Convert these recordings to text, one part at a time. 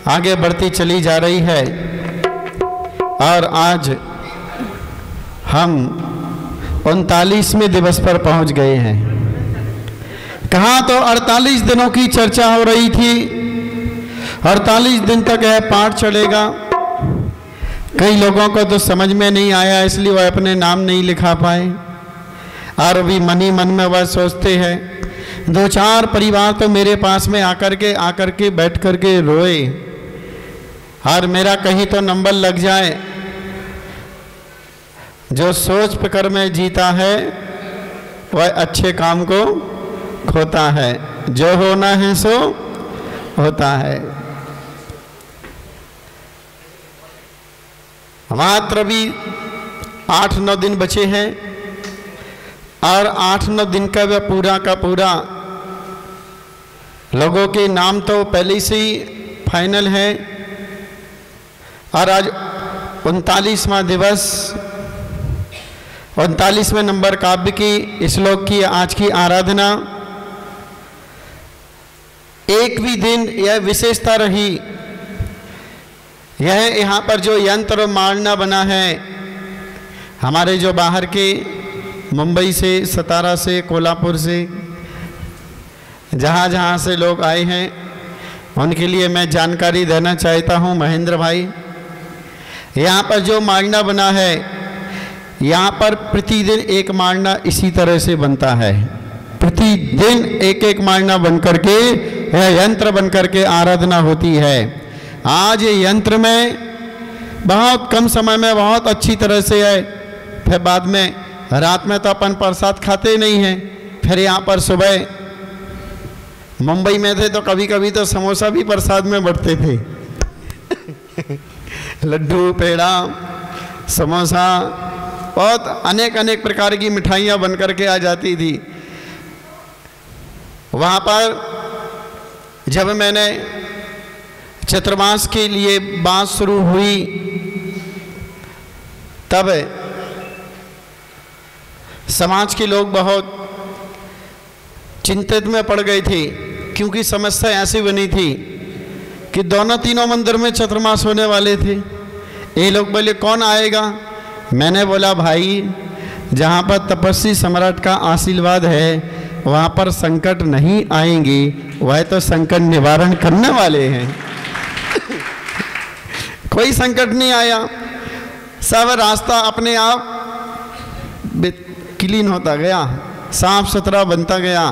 आगे बढ़ती चली जा रही है और आज हम 39वें दिवस पर पहुंच गए हैं। कहाँ तो 48 दिनों की चर्चा हो रही थी, 48 दिन तक यह पाठ चलेगा। कई लोगों को तो समझ में नहीं आया, इसलिए वह अपने नाम नहीं लिखा पाए और अभी मन ही मन में वह सोचते हैं। 2-4 परिवार तो मेरे पास में आकर के बैठ कर के रोए और मेरा कहीं तो नंबर लग जाए। जो सोच फिक्र में जीता है वह अच्छे काम को खोता है, जो होना है सो होता है। मात्र भी 8-9 दिन बचे हैं और 8-9 दिन का वह पूरा का पूरा लोगों के नाम तो पहले से ही फाइनल है और आज 39वां दिवस, 39वें नंबर काव्य की श्लोक की आज की आराधना। एक भी दिन यह विशेषता रही, यह यहाँ पर जो यंत्र मारना बना है, हमारे जो बाहर के मुंबई से, सतारा से, कोल्हापुर से, जहाँ जहाँ से लोग आए हैं उनके लिए मैं जानकारी देना चाहता हूँ। महेंद्र भाई, यहाँ पर जो मारना बना है, यहाँ पर प्रतिदिन एक मारना इसी तरह से बनता है। प्रतिदिन एक एक मारना बन करके, यह यंत्र बन करके आराधना होती है। आज ये यंत्र में बहुत कम समय में बहुत अच्छी तरह से है। फिर बाद में रात में तो अपन प्रसाद खाते नहीं हैं, फिर यहाँ पर सुबह मुंबई में थे तो कभी कभी तो समोसा भी प्रसाद में बढ़ते थे लड्डू, पेड़ा, समोसा, बहुत अनेक अनेक प्रकार की मिठाइयाँ बन करके आ जाती थी। वहाँ पर जब मैंने चतुर्मास के लिए बात शुरू हुई तब समाज के लोग बहुत चिंतित में पड़ गए थे, क्योंकि समस्या ऐसी बनी थी कि दोनों तीनों मंदिर में चतुर्मास होने वाले थे। ये लोग बोले कौन आएगा? मैंने बोला भाई, जहाँ पर तपस्वी सम्राट का आशीर्वाद है वहाँ पर संकट नहीं आएंगे, वह तो संकट निवारण करने वाले हैं कोई संकट नहीं आया, सब रास्ता अपने आप क्लीन होता गया, साफ सुथरा बनता गया,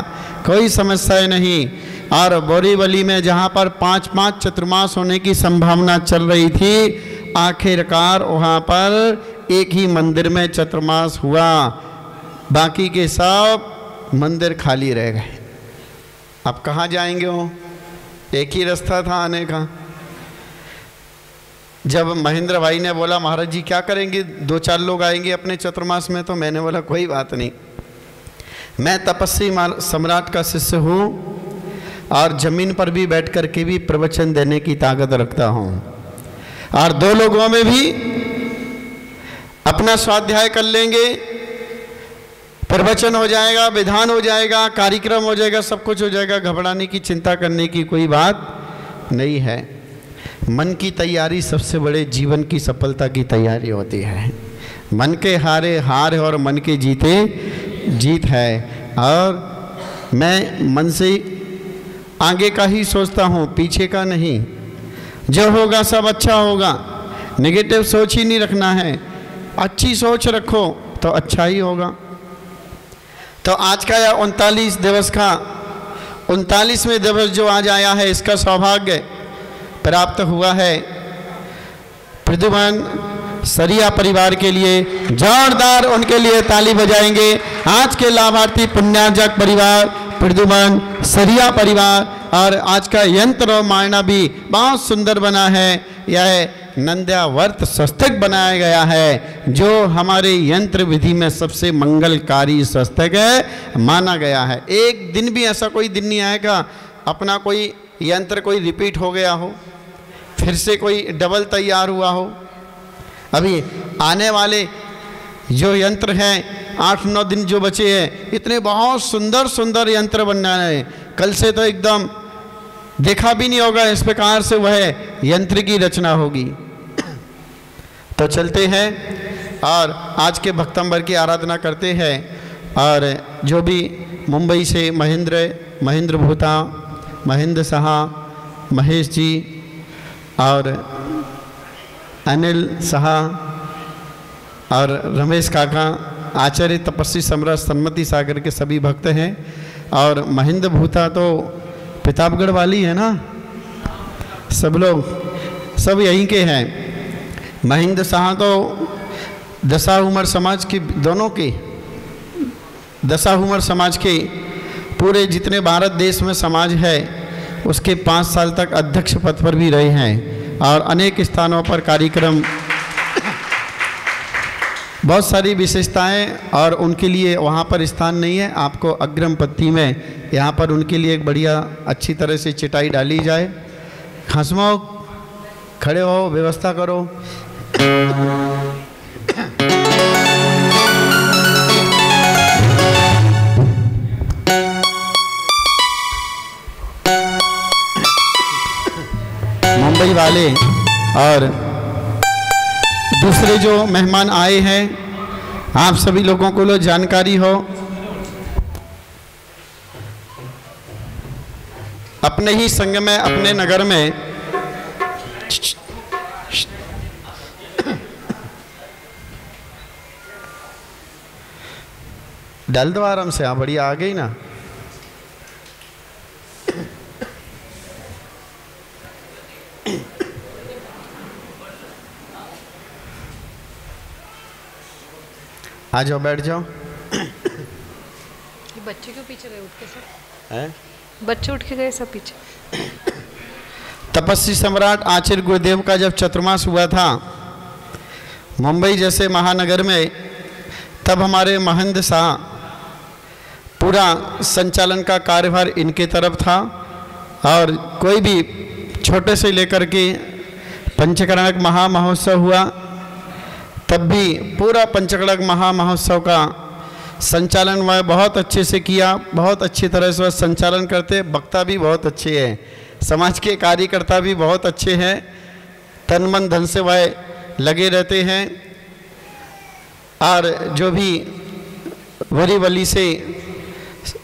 कोई समस्या नहीं। और बोरीवली में जहाँ पर 5-5 चतुर्मास होने की संभावना चल रही थी, आखिरकार वहाँ पर एक ही मंदिर में चतुर्मास हुआ, बाकी के सब मंदिर खाली रह गए। अब कहाँ जाएंगे वो? एक ही रास्ता था आने का। जब महेंद्र भाई ने बोला महाराज जी क्या करेंगे, 2-4 लोग आएंगे अपने चतुर्मास में, तो मैंने बोला कोई बात नहीं, मैं तपस्वी सम्राट का शिष्य हूँ और जमीन पर भी बैठ कर के भी प्रवचन देने की ताकत रखता हूँ और 2 लोगों में भी अपना स्वाध्याय कर लेंगे, प्रवचन हो जाएगा, विधान हो जाएगा, कार्यक्रम हो जाएगा, सब कुछ हो जाएगा। घबराने की, चिंता करने की कोई बात नहीं है। मन की तैयारी सबसे बड़े जीवन की सफलता की तैयारी होती है। मन के हारे हार है और मन के जीते जीत है। और मैं मन से आगे का ही सोचता हूँ, पीछे का नहीं। जो होगा सब अच्छा होगा, नेगेटिव सोच ही नहीं रखना है, अच्छी सोच रखो तो अच्छा ही होगा। तो आज का यह 39 दिवस का 39वें दिवस जो आज आया है, इसका सौभाग्य प्राप्त हुआ है प्रद्युमन सरिया परिवार के लिए। जोरदार उनके लिए ताली बजाएंगे। आज के लाभार्थी पुण्यार्जक परिवार प्रद्युमन सरिया परिवार। और आज का यंत्र मायना भी बहुत सुंदर बना है। यह नंद्यावर्त स्वस्तिक बनाया गया है, जो हमारे यंत्र विधि में सबसे मंगलकारी स्वस्तिक माना गया है। एक दिन भी ऐसा कोई दिन नहीं आएगा अपना कोई यंत्र कोई रिपीट हो गया हो, फिर से कोई डबल तैयार हुआ हो। अभी आने वाले जो यंत्र हैं 8-9 दिन जो बचे हैं, इतने बहुत सुंदर सुंदर यंत्र बनना है। कल से तो एकदम देखा भी नहीं होगा इस प्रकार से वह यंत्र की रचना होगी। तो चलते हैं और आज के भक्तंबर की आराधना करते हैं। और जो भी मुंबई से महेंद्र भूता, महेंद्र साहा, महेश जी और अनिल साहा और रमेश काका, आचार्य तपस्वी सम्राट सन्मति सागर के सभी भक्त हैं। और महेंद्र भूता तो प्रतापगढ़ वाली है ना, सब लोग सब यहीं के हैं। महेंद्र साहा तो दशाहुमर समाज के, दोनों के दशाहुमर समाज के पूरे जितने भारत देश में समाज है उसके 5 साल तक अध्यक्ष पद पर भी रहे हैं। और अनेक स्थानों पर कार्यक्रम, बहुत सारी विशेषताएं, और उनके लिए वहाँ पर स्थान नहीं है। आपको अग्रिम पंक्ति में यहाँ पर उनके लिए एक बढ़िया अच्छी तरह से चटाई डाली जाए। हंसमाओ, खड़े हो, व्यवस्था करो। मुंबई वाले और दूसरे जो मेहमान आए हैं, आप सभी लोगों को लो जानकारी हो, अपने ही संघ में, अपने नगर में डाल दो आराम से। हाँ, बढ़िया आ गई ना। आ जाओ, बैठ जाओ। बच्चे क्यों पीछे गए उठ के सब? हैं? बच्चे उठ के गए सब पीछे। तपस्वी सम्राट आचार्य गुरुदेव का जब चतुर्मास हुआ था मुंबई जैसे महानगर में, तब हमारे महेंद्र शाह पूरा संचालन का कार्यभार इनके तरफ था। और कोई भी छोटे से लेकर के पंचकर्णक महामहोत्सव हुआ, तब भी पूरा पंचकर्णक महामहोत्सव का संचालन वह बहुत अच्छे से किया। बहुत अच्छी तरह से वह संचालन करते, वक्ता भी बहुत अच्छे हैं, समाज के कार्यकर्ता भी बहुत अच्छे हैं, तन मन धन से वह लगे रहते हैं। और जो भी वरी वली से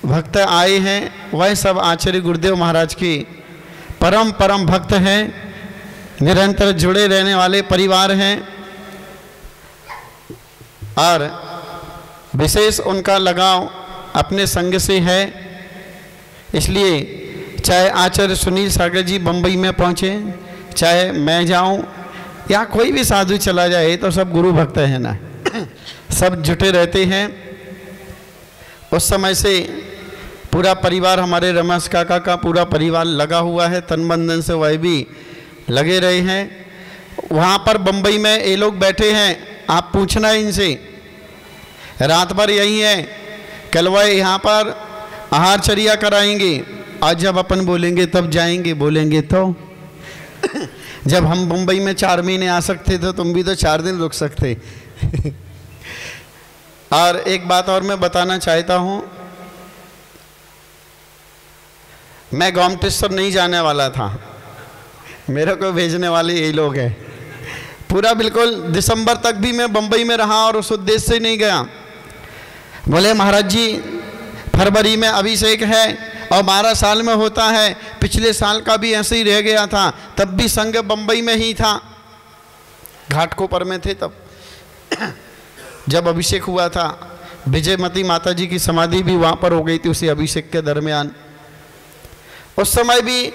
भक्त आए हैं वह सब आचार्य गुरुदेव महाराज के परम भक्त हैं, निरंतर जुड़े रहने वाले परिवार हैं। और विशेष उनका लगाव अपने संग से है। इसलिए चाहे आचार्य सुनील सागर जी बम्बई में पहुँचे, चाहे मैं जाऊं या कोई भी साधु चला जाए, तो सब गुरु भक्त हैं ना, सब जुटे रहते हैं। उस समय से पूरा परिवार, हमारे रमेश काका का पूरा परिवार लगा हुआ है, तन मन धन से वह भी लगे रहे हैं। वहाँ पर बम्बई में ये लोग बैठे हैं, आप पूछना इनसे, रात भर यही है। कल वह यहाँ पर आहारचर्या कराएंगे, आज जब अपन बोलेंगे तब जाएंगे, बोलेंगे तो। जब हम मुंबई में 4 महीने आ सकते थे, तुम भी तो 4 दिन रुक सकते। और एक बात और मैं बताना चाहता हूँ, मैं गोमटेश्वर नहीं जाने वाला था, मेरे को भेजने वाले यही लोग हैं। पूरा बिल्कुल दिसंबर तक भी मैं बम्बई में रहा और उस उद्देश्य से नहीं गया। बोले महाराज जी फरवरी में अभिषेक है और 12 साल में होता है, पिछले साल का भी ऐसे ही रह गया था, तब भी संघ बम्बई में ही था, घाटकोपर में थे तब। जब अभिषेक हुआ था, विजयमती माता जी की समाधि भी वहाँ पर हो गई थी उसी अभिषेक के दरमियान। उस समय भी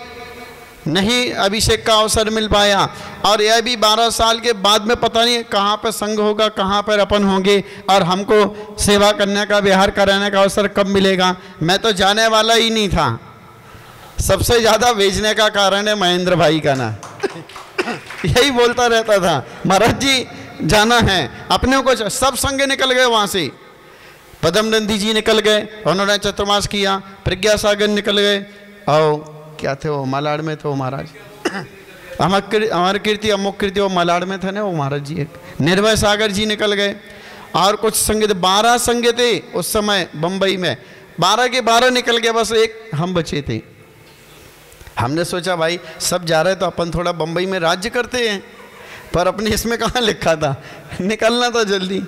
नहीं अभिषेक का अवसर मिल पाया। और यह भी 12 साल के बाद में पता नहीं कहाँ पर संघ होगा, कहाँ पर अपन होंगे, और हमको सेवा करने का, विहार कराने का अवसर कब मिलेगा। मैं तो जाने वाला ही नहीं था। सबसे ज़्यादा भेजने का कारण है महेंद्र भाई का ना। यही बोलता रहता था, महाराज जी जाना है अपने को। सब संघ निकल गए वहाँ से, पदम नंदी जी निकल गए, उन्होंने चतुर्मास किया, प्रज्ञा सागर निकल गए, और क्या थे वो मलाड़ में थे वो महाराज, अमर कीर्ति अमुक कीर्ति वो मलाड़ में थे ना वो महाराज जी। एक निर्भय सागर जी निकल गए, और कुछ संघ थे, 12 संघ थे उस समय बम्बई में, 12 के 12 निकल गए, बस एक हम बचे थे। हमने सोचा भाई सब जा रहे हैं तो अपन थोड़ा बम्बई में राज्य करते हैं, पर अपने इसमें कहाँ लिखा था, निकलना था जल्दी।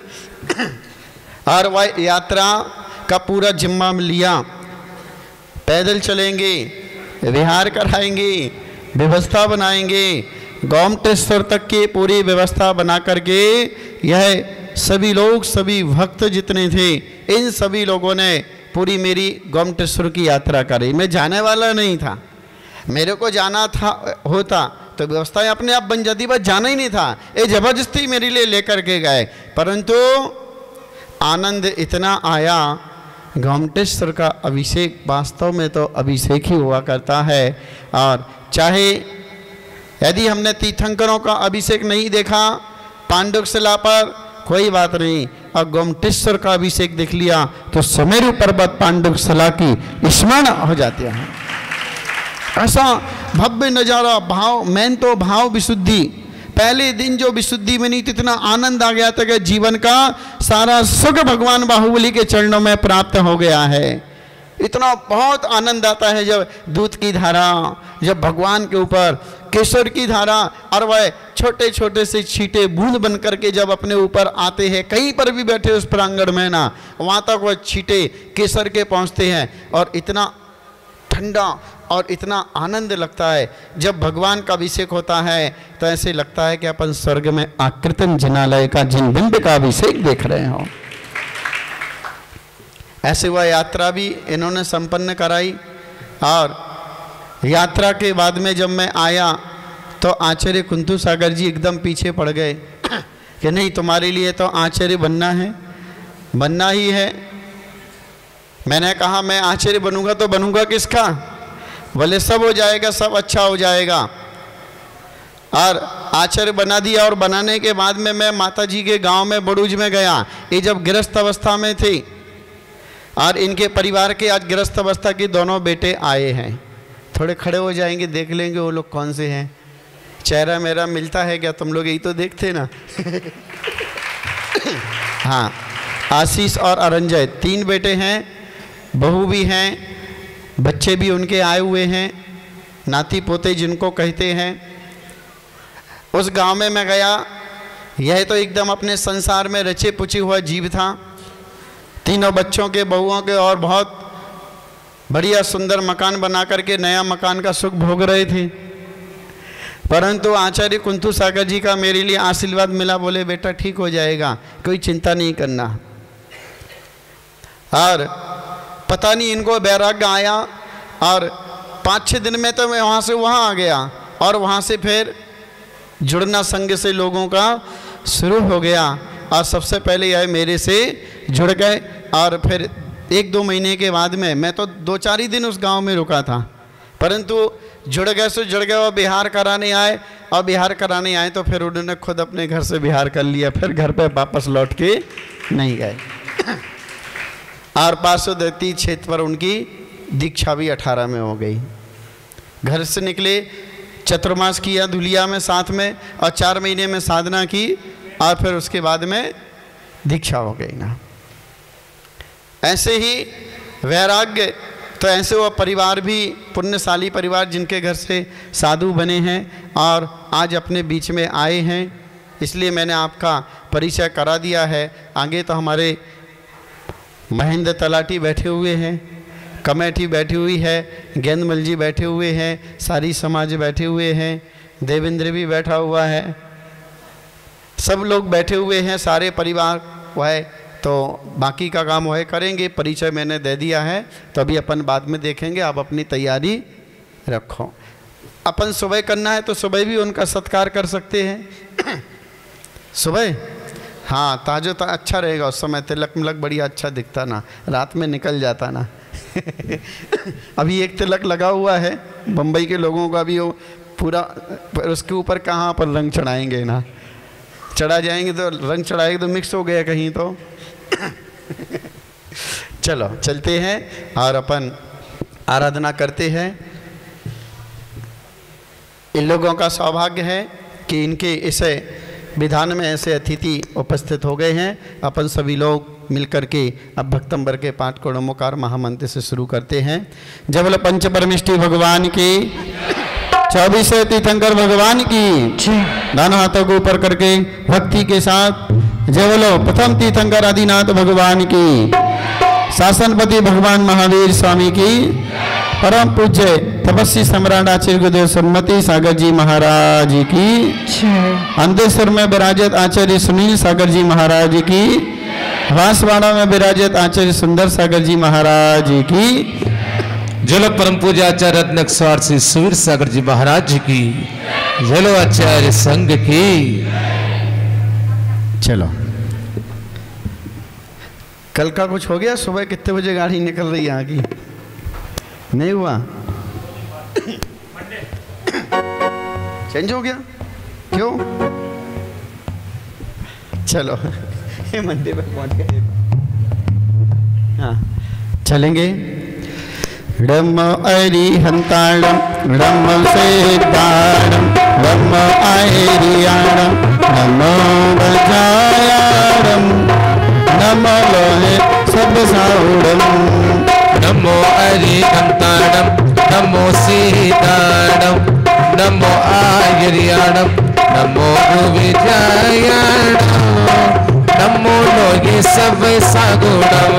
और वह यात्रा का पूरा जिम्मा लिया, पैदल चलेंगे, विहार कराएंगे, व्यवस्था बनाएंगे, गोमटेश्वर तक की पूरी व्यवस्था बना करके यह सभी लोग, सभी भक्त जितने थे, इन सभी लोगों ने पूरी मेरी गोमटेश्वर की यात्रा करी। मैं जाने वाला नहीं था, मेरे को जाना था होता तो व्यवस्थाएं अपने आप बन जाती, बस जाना ही नहीं था, ये जबरदस्ती मेरे लिए लेकर के गए। परंतु आनंद इतना आया, गोमटेश्वर का अभिषेक वास्तव में तो अभिषेक ही हुआ करता है। और चाहे यदि हमने तीर्थंकरों का अभिषेक नहीं देखा पांडुशिला पर, कोई बात नहीं, और गोमटेश्वर का अभिषेक देख लिया तो सुमेरु पर्वत पांडुशिला की स्मरण हो जाती है। ऐसा भव्य नजारा, भाव, मैन तो भाव विशुद्धि, पहले दिन जो विशुद्धि बनी तो इतना आनंद आ गया था कि जीवन का सारा सुख भगवान बाहुबली के चरणों में प्राप्त हो गया है। इतना बहुत आनंद आता है जब दूध की धारा, जब भगवान के ऊपर केसर की धारा, और वह छोटे छोटे से छींटे बूंद बन करके जब अपने ऊपर आते हैं, कहीं पर भी बैठे उस प्रांगण में ना, वहाँ तक वह छींटे केसर के पहुँचते हैं, और इतना ठंडा और इतना आनंद लगता है। जब भगवान का अभिषेक होता है तो ऐसे लगता है कि अपन स्वर्ग में आकृतिम जिनालय का जिनबिंब का अभिषेक देख रहे हो। ऐसे वह यात्रा भी इन्होंने संपन्न कराई। और यात्रा के बाद में जब मैं आया तो आचार्य कुंतु सागर जी एकदम पीछे पड़ गए कि नहीं, तुम्हारे लिए तो आचार्य बनना है, बनना ही है। मैंने कहा मैं आचार्य बनूंगा तो बनूंगा किसका? बोले सब हो जाएगा, सब अच्छा हो जाएगा। और आचार्य बना दिया। और बनाने के बाद में मैं माता जी के गांव में बड़ूज में गया। ये जब गृहस्थ अवस्था में थे, और इनके परिवार के आज गृहस्थ अवस्था के दोनों बेटे आए हैं। थोड़े खड़े हो जाएंगे, देख लेंगे वो लोग कौन से हैं। चेहरा मेरा मिलता है क्या? तुम लोग यही तो देखते ना। हाँ, आशीष और अरंजय 3 बेटे हैं, बहू भी हैं, बच्चे भी उनके आए हुए हैं, नाती पोते जिनको कहते हैं। उस गांव में मैं गया, यह तो एकदम अपने संसार में रचे पुचे हुआ जीव था। 3 बच्चों के, बहुओं के, और बहुत बढ़िया सुंदर मकान बना करके नया मकान का सुख भोग रहे थे। परंतु आचार्य कुंतु सागर जी का मेरे लिए आशीर्वाद मिला। बोले बेटा ठीक हो जाएगा, कोई चिंता नहीं करना। और पता नहीं इनको वैराग्य आया, और 5-6 दिन में तो मैं वहाँ से वहाँ आ गया, और वहाँ से फिर जुड़ना संघ से लोगों का शुरू हो गया। और सबसे पहले यह मेरे से जुड़ गए। और फिर 1-2 महीने के बाद में, मैं तो 2-4 ही दिन उस गांव में रुका था, परंतु जुड़ गए सो जुड़ गए। और बिहार कराने आए, और बिहार कराने आए तो फिर उन्होंने खुद अपने घर से बिहार कर लिया, फिर घर पे वापस लौट के नहीं गए। और पार्श्ववर्ती क्षेत्र पर उनकी दीक्षा भी 18 में हो गई। घर से निकले, चतुर्मास किया धुलिया में साथ में, और 4 महीने में साधना की, और फिर उसके बाद में दीक्षा हो गई ना। ऐसे ही वैराग्य, तो ऐसे वो परिवार भी पुण्यशाली परिवार जिनके घर से साधु बने हैं और आज अपने बीच में आए हैं, इसलिए मैंने आपका परिचय करा दिया है। आगे तो हमारे महेंद्र तलाटी बैठे हुए हैं, कमेटी बैठी हुई है, गेंदमल जी बैठे हुए हैं, सारी समाज बैठे हुए हैं, देवेंद्र भी बैठा हुआ है, सब लोग बैठे हुए हैं, सारे परिवार वह, तो बाकी का काम वह करेंगे। परिचय मैंने दे दिया है, तो अभी अपन बाद में देखेंगे। आप अपनी तैयारी रखो। अपन सुबह करना है तो सुबह भी उनका सत्कार कर सकते हैं। सुबह हाँ, ताजो तो अच्छा रहेगा, उस समय तिलक मिलक बढ़िया अच्छा दिखता ना, रात में निकल जाता ना। अभी एक तिलक लगा हुआ है बम्बई के लोगों का भी, वो पूरा, उसके ऊपर कहाँ पर रंग चढ़ाएंगे ना, चढ़ा जाएंगे तो रंग चढ़ाएंगे तो मिक्स हो गया कहीं तो। चलो चलते हैं और अपन आराधना करते हैं। इन लोगों का सौभाग्य है कि इनके इस विधान में ऐसे अतिथि उपस्थित हो गए हैं। अपन सभी लोग मिलकर के अब भक्तंबर के पाठ को नमोकार महामंत्र से शुरू करते हैं। जय बोलो पंच परमेष्टि भगवान की, 24 तीर्थंकर भगवान की। दोनों हाथों को ऊपर करके भक्ति के साथ जय बोलो प्रथम तीर्थंकर आदिनाथ भगवान की, शासनपति भगवान महावीर स्वामी की, परम पूज्य तपस्वी सम्राट आचार्य गुरुदेव सम्मति सागर जी महाराज की, अंधेश्वर में विराजित आचार्य सुनील सागर जी महाराज की, बांसवाड़ा में विराजित आचार्य सुंदर सागर जी महाराज की, जलो परम पूज्य आचार्य रत्न श्री सुवीर सागर जी महाराज की, जलो आचार्य संघ की। चलो कल का कुछ हो गया? सुबह कितने बजे गाड़ी निकल रही है आगे? नहीं हुआ? चेंज हो गया? क्यों? चलो ये मंडे पे पहुंच गए। हाँ चलेंगे। डम अरिहंताड़म डम सेताड़म डम आयरियाड़म नमो बजायाड़म नमो लोहे सब साउड़म नमो अरिहंताड़म नमो सीताड़म नमो आयरियाड़म नमो विजयाड़म नमो लोहे सब सागुड़म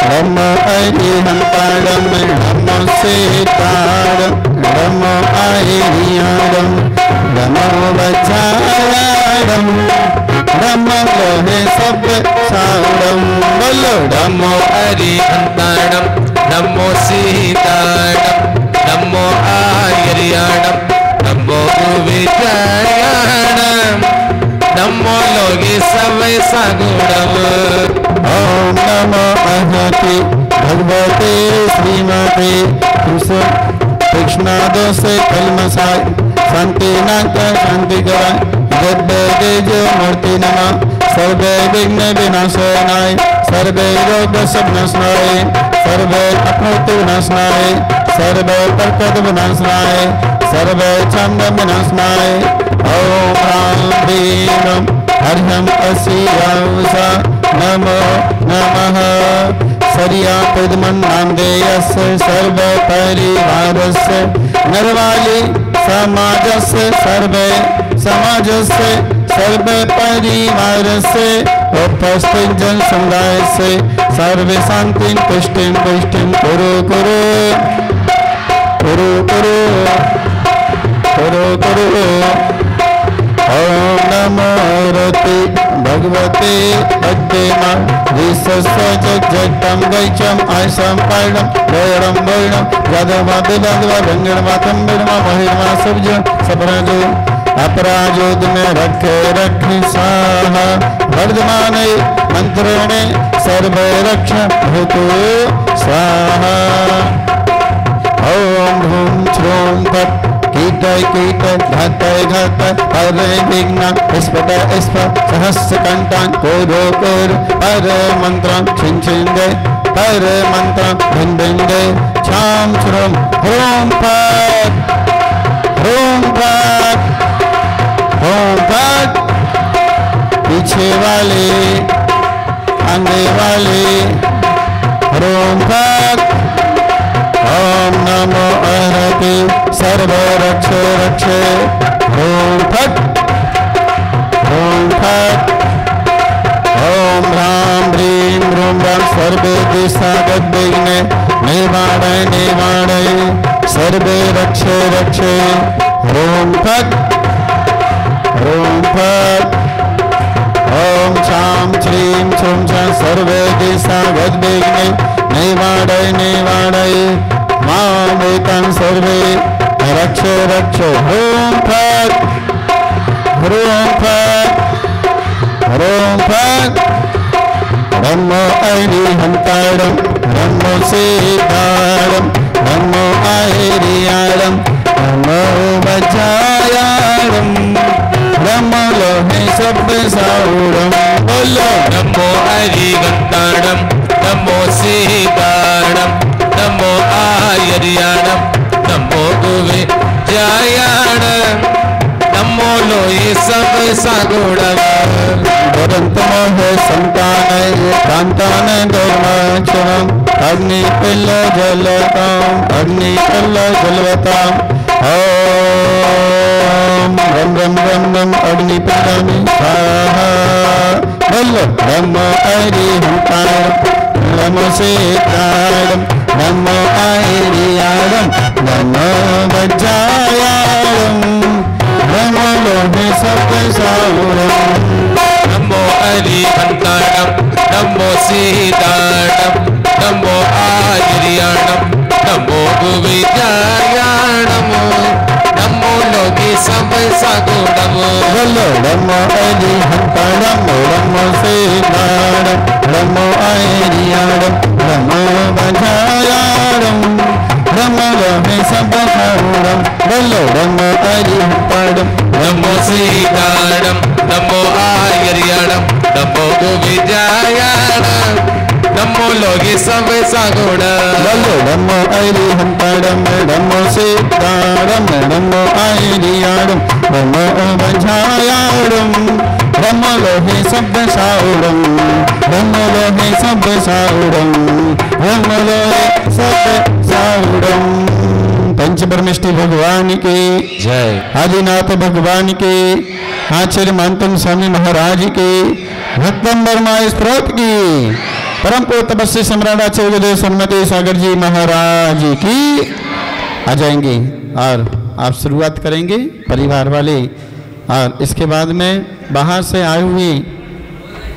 नमो अरिहंताड़म नमो सीताड़म नमो आयरियाड़म नमो बजायाड़म नमो लोहे सब साउड़म। बोलो नमो अरिहंताड़म नमो सीताड़म नमो आयरियाड़म नमो विजयाड़म नमो लोगे सब सागुड़म। ओम नमो महति भगवते श्रीमते कृष्णादो से कलमसाय शांति नाथ शांति कराय जगदे जो मूर्ति नमः सर्वे विघ्न विनाशनाय सर्वे रोग सब नाशनाय सर्वे अपनोत विनाशनाय सर्वे प्रकट विनाशनाय सर्वे छंद विनाशनाय। ओम राम भीम हरिहम असियासा नमो नमः सरिया पद्मन नामधेयस्य सर्व परिवारस्य नरवाली समाजस्य सर्वे समाजस्य सर्व परिवारस्य उपस्थित जन समुदाय से सर्वे शांति पुष्टिं पुष्टिं कुरु कुरु कुरु कुरु कुरु कुरु। ओम नमो रति भगवते पद्मा विश्वस्य जगतं गैचम आयसम पारणम वैरम वैरम गदवा बिलदवा रंगणवातम बिरमा महिमा सबज सबराजो अपराजोद में रखे रखि साहा वर्धमाने मंत्रेणे सर्व रक्ष भूतो स्वाहा। ओम ह्रूम श्रूम फट कीटय कीट घातय घात हरे विघ्न स्फट स्फट सहस्र कंठान कोरो कोर हरे मंत्रं छिन छिन दे हरे मंत्रं भिन भिन दे छाम श्रूम ह्रूम फट ह्रूम फट ह्रूम फट। पीछे वाले आगे वाले ह्रूम फट। ओम नमो अरहते सर्व रक्षे रक्षे ह्रूम फट ह्रूम फट। ओम ह्रां ह्रीं ह्रूं ह्रां सर्वे दिशा गद्विघ्ने निवारय निवारय सर्वे रक्षे रक्षे ह्रूम फट ह्रूम फट। ओम शां श्रीं छुं छं सर्वे दिशा गद्विघ्ने निवारय निवारय मामेतं सर्वे रक्षे रक्षे ह्रूम फट ह्रूम फट ह्रूम फट। नमो अरिहंताड़म नमो सीताड़म नमो आयरियाड़म नमो बजायाड़म नमो लोहे सब साउड़म। बोलो नमो अरिहंताड़म नमो सीताड़म नमो आयरियाड़म नमो विजयाड़म नमो लोहे सब सागुणम दुरंतमोह संतान कांतान दुर्माक्षरम अग्नि पिल्ल जलताम अग्नि पिल्ल जलवताम ओम रम रम रम रम अग्नि पिल्लामि स्वाहा बल्लो नमो अरिहंताय नमो सीतायम नमो अरियायम नमो वज्रायायम नमो लोहे सप्तसाहुरम नमो अरिहंताणम नमो सीताणम नमो आर्याणम नमो विद्यायाणम नमो लोके सब सगुणम बोलो नमो अरिहंताणम नमो सीताणम नमो आर्याणम नमो वज्रायाणम नमो लोहे सप्तसाहुरम बोलो नमो अरिहंताणम नमो सीताणम नमो आर्याणम नमो विद्यायाणम नमो लोके सब सगुणम बोलो नमो अरिहंताणम नमो सीताणम नमो आर्याणम नमो वज्रायाणम नमो लोहे सप्तसाहुरम नमो लोहे सप्तसाहुरम नमो लोहे सप्तसाहुरम। पंच परमेष्टि भगवान की जय। आदिनाथ भगवान की, आचार्य मानतम स्वामी महाराज की, भक्तम वर्मा स्त्रोत की, परम को तपस्वी सम्राट आचार्य सन्मति सागर जी महाराज की। आ जाएंगे और आप शुरुआत करेंगे परिवार वाले, और इसके बाद में बाहर से आए हुए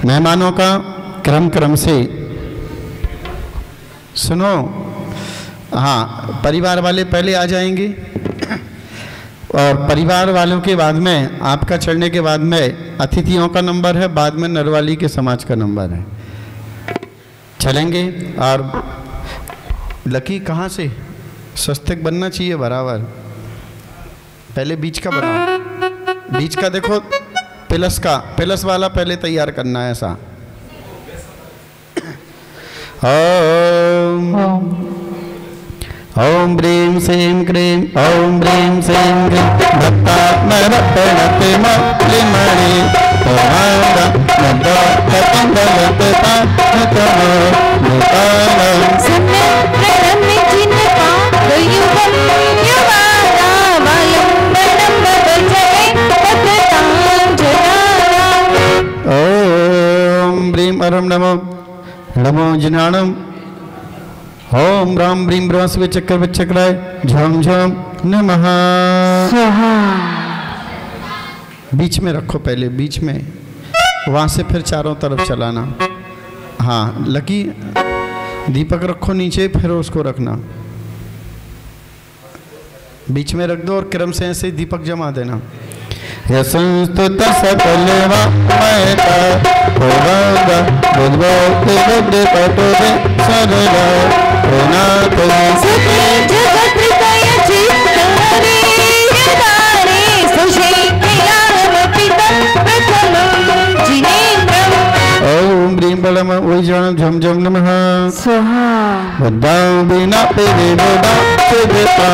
मेहमानों का क्रम से सुनो। हाँ, परिवार वाले पहले आ जाएंगे और परिवार वालों के बाद में आपका चढ़ने के बाद में अतिथियों का नंबर है, बाद में नरवाली के समाज का नंबर है। चलेंगे। और लकी कहाँ से स्वस्तिक बनना चाहिए बराबर, पहले बीच का बनाओ, बीच का देखो प्लस वाला पहले तैयार करना है ऐसा। ओम ब्रीम सीम क्रीम ओम ब्रीम सीम क्रीम भक्तात्मरप्रणते मौलिमणि ओमांगं नन्दोत्तमन्दलतता नतमो नितानं सम्यक् चिन्ता युगं युवाना वायुमण्डलं भजते भक्तां जनानाम्। ओम ब्रीम अरम नमो नमो जिनाणम ओम राम ब्रीम ब्रह्मस्वे चक्र चक्राय झम झम नमः। बीच में रखो, पहले बीच में, वहाँ से फिर चारों तरफ चलाना। हाँ, लकी दीपक रखो नीचे, फिर उसको रखना, बीच में रख दो और क्रम से ऐसे दीपक जमा देना। यशंस्तुत सकलवा मैता होगा बुद्धवते बुद्धि पटोदे सरला नाथ सुखे जगत कय चित्तहरे यदारे सुशेखिलाम पितं प्रथमं जिनेन्द्रम्। ओम ब्रीम बलम ओई जानम झम झम नमः स्वाहा। वदां बिना पेरे वदा चिदता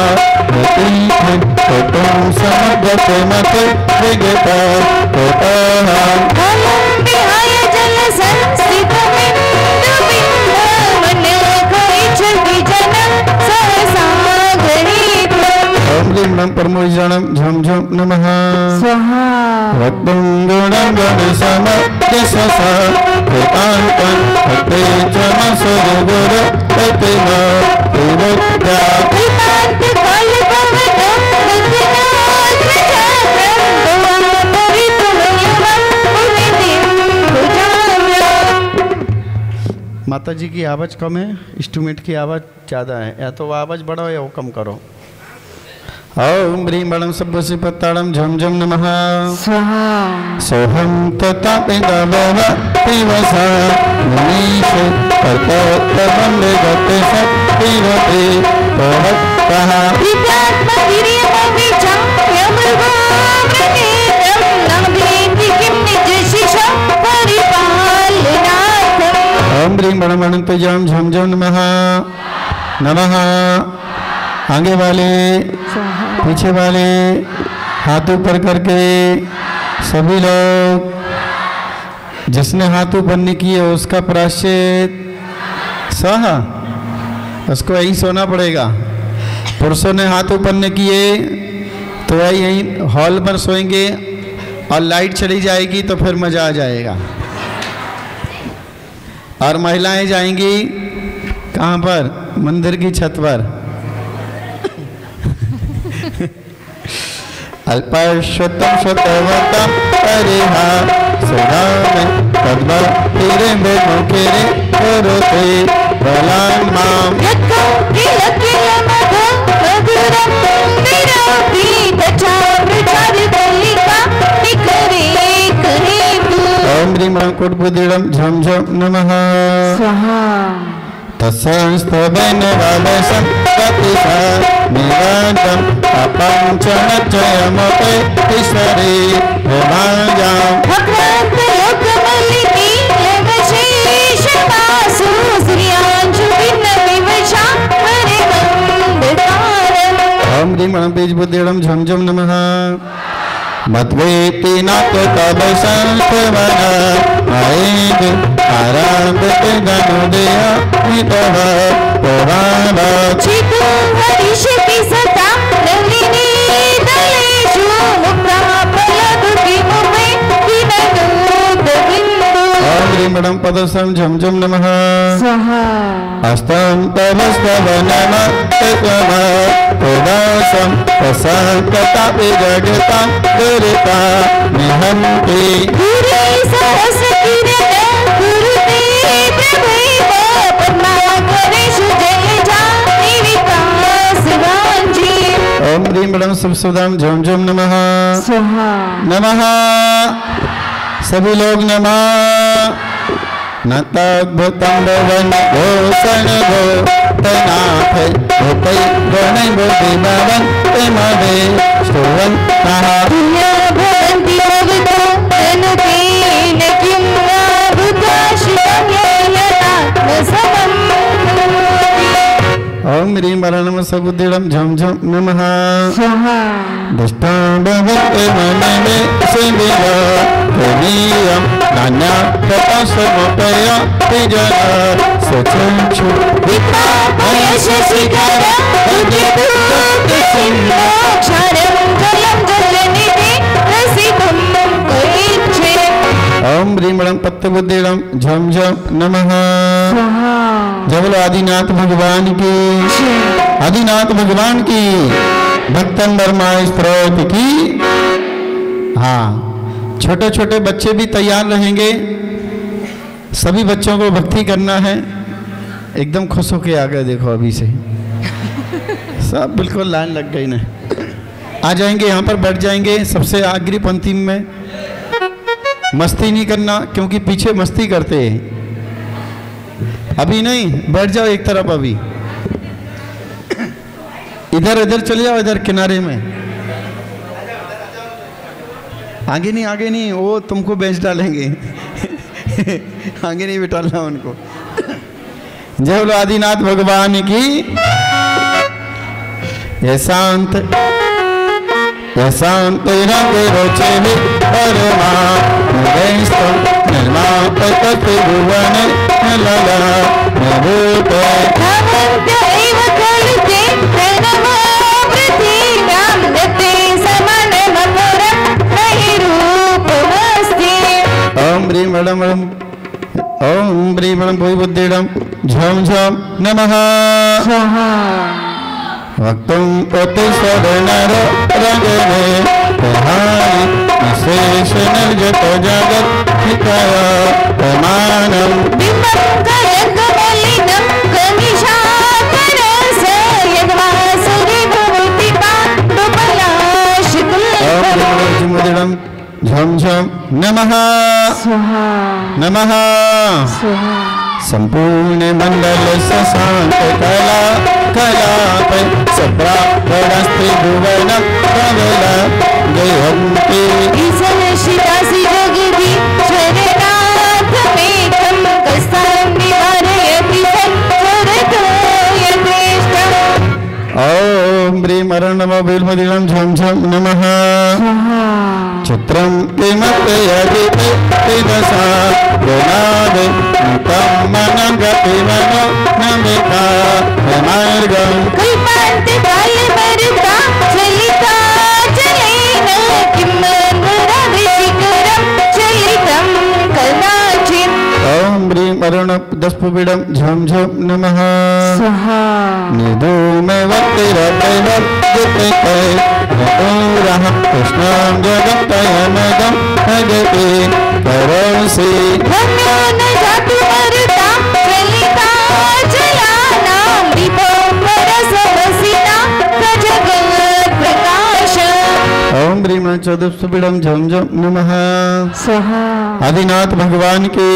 तीर्थं ततों समग्रते मते विगता ततः फलं विहाय जल संस्थितमिन्दुबिन्दमनघैच्छति जनः सहसागरीतम्। ओम ब्रीम बलम परमोई जानम झम झम नमः स्वाहा। वक्तं गुणं गणसमदिशसा कृतान्तं भक्ते च मसुर गुरु प्रतिमा तिरुद्रा कृतान्त कल्पवतं विघ्नाग्रजातं भवापवितुं युवं पुनितिं भुजाम्यम्। माता जी की आवाज़ कम है, इंस्ट्रूमेंट की आवाज़ ज़्यादा है, या तो वो आवाज़ बढ़ाओ या वो कम करो। ओम ब्रीम बलम सब्बसी पत्ताड़म झम झम नमः स्वाहा। सोहम तथा पिंगवः पिवसा मुनीश परतोत्तमं विगते सत्तिरते भवत्तः विद्यात्मवीर्यमविचार्यमृगोऽमृगेन्द्रं नाभेति किं निजशिशं परिपालनार्थम्। ओम ब्रीम बलम अनंत जम झम झम नमः नमः। आगे वाले पीछे वाले हाथ ऊपर करके सभी लोग जिसने हाथ ऊपर नहीं किए उसका प्रायश्चित स्वाहा, उसको यहीं सोना पड़ेगा। पुरुषों ने हाथ ऊपर नहीं किए तो यहीं हॉल पर सोएंगे और लाइट चली जाएगी तो फिर मज़ा आ जाएगा। और महिलाएं जाएंगी कहाँ पर? मंदिर की छत पर। अल्पश्वतम श्वतवतम परिहा सदा में तद्वा तेरे मुखेरे करोते बलान माम यत्कं किलकिलमधं मधुरं निरापीत चारुचारुदलिका निकरे करेतु। ओम ह्रीं कुटपुदिडं झं झं नमः स्वाहा। तस्संस्तवेन वादसं प्रतिशा निवादं अपञ्चनचयमते तिसरे प्रभाजाम् भक्रांत लोकमलिनी यवशेषतासु श्रियांशु भिन्न विवशा हरिमन्दतारम्। ओम ह्रीं बीजबुद्धिडं झं झं नमः मद्वेति नाथ तब संस्थवन आएग आराधत गनुदय मितः प्रभाव चितु हरिष पिसता नलिनी दलेषु मुक्ताफलदुति मुमे विनोद बिन्दु। ओम ह्रीं पदसं झं झं नमः स्वाहा। हस्तं तवस्तवनमस्तकम पुदासं प्रसक्तापि जगतां दुरिता निहन्ति गुरे सहस किरण गुरुते प्रभैव पद्माकरेषु जय जानि विकास वाञ्छी। ओम ह्रीं सुसुदं झं झं नमः स्वाहा। नमः। सभी लोग नमः। न तद्भुतं भवन भूषण भूतनाथ भूतै गणै बुद्धि भवन मदे स्तुवन्तः पुण्य भवन्ति भवतो तनुतेन किं वा बुद्धाश्रितं येनात्मसमम्। ओम ह्रीं वरणं सबुद्धिडं झं झं नमः स्वाहा। दुष्टां भवते मनमे शिविर त्वदीयं नान्यात्तसमुपय तिजन सचक्षु विपापयशशिखर उदितसिंहो क्षरं जलं जलनिधि रसितुं करिष्ये। ओम ह्रीं पत्तबुद्धिडं झं झं नमः। स्वाहा। जय बोलो आदिनाथ भगवान की, आदिनाथ भगवान की, भक्तन धर्माय स्त्रोत की। हाँ, छोटे छोटे बच्चे भी तैयार रहेंगे। सभी बच्चों को भक्ति करना है। एकदम खुश होके आ गए, देखो अभी से सब बिल्कुल लाइन लग गई ना। आ जाएंगे, यहाँ पर बैठ जाएंगे सबसे आखिरी पंक्ति में। मस्ती नहीं करना क्योंकि पीछे मस्ती करते हैं। अभी नहीं, बैठ जाओ एक तरफ। अभी इधर इधर चले जाओ, इधर किनारे में। आगे नहीं, आगे नहीं, वो तुमको बेच डालेंगे आगे नहीं बिठाना उनको। जय बोलो आदिनाथ भगवान की। ये शांत रंग रोचे भी परमा निर्मात भुवन लला भूत भवन्त्यैव कलुते प्रणवावृतीनां दत्ते समनमपरं नहि रूपमस्ति। ओम ह्रीं ओम ह्रीं भूबुद्धिडं झं झं नमः स्वाहा। वक्तुं प्रतिशरणर रंगने प्रहारी विशेष निर्जत जगत हितया प्रमाणं बिम्बं कलङ्कमलिनं कनिशाकरस यद्वासुदे भवति ओम झं झं नमः स्वाहा। नमः। स्वाहा। संपूर्ण मंडल शशांक कला कलाप सप्राप्तस्त्रि भुवन प्रबल जयन्ति ईशन शिवासि जगति शरणार्थमेकं कस्तां निवारयति संचरतो यथेष्टम्। ओम ह्रीं नमो बिल्वदिनं झं झं नमः। स्वाहा। पुत्रं किमपि यदिदसा गुणादि तं मनं गतिमनो नमिका मार्गं कल्पान्त काल मरुता चलिता चलेन किं मन्दराभिषिकरं चलितं कदाचित्। ओम ह्रीं अरुण दस्पुबिडं झम झम नमः स्वाहा निधूमे वक्तिरदैवद्युतिते नूरः कृष्णं जगत्तयमदं भजति करोसि रम्यो न जातु मरुता चलिता चलानां दीपं रसवसिता प्रजगत् प्रकाश। ओम ह्रीं चतुष्टुबिडं झम झम नमः स्वाहा आदिनाथ भगवान की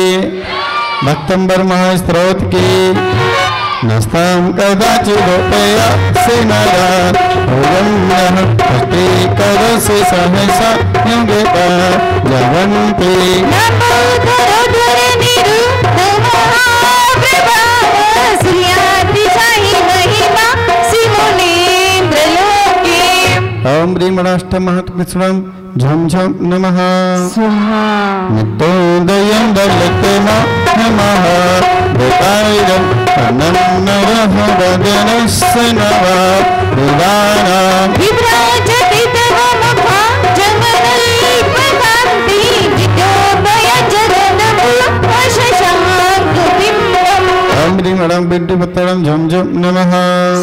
भक्तंबर महास्त्रोत की नस्तां कदाचिदोपया सिनरा भोगन्नः पुष्टि करोसि सहसा युगेता जगन्ति नमो धरोधर निरुद्धमहाप्रभाव सूर्यातिशायी महिमा सिमुनीन्द्रलोके। ओम ह्रीं अष्टमहत्कृष्णं झम झम नमः स्वाहा नित्योदयं दलितमा नमः देवायं अनन्नरः वदनस्य नवा विदानां विभ्राजति तव मुखा जगदल्पकान्ति विद्योदय जगदमुपशशाङ्कबिम्बम्। ओम ह्रीं विड्ढिपत्रं झम झम नमः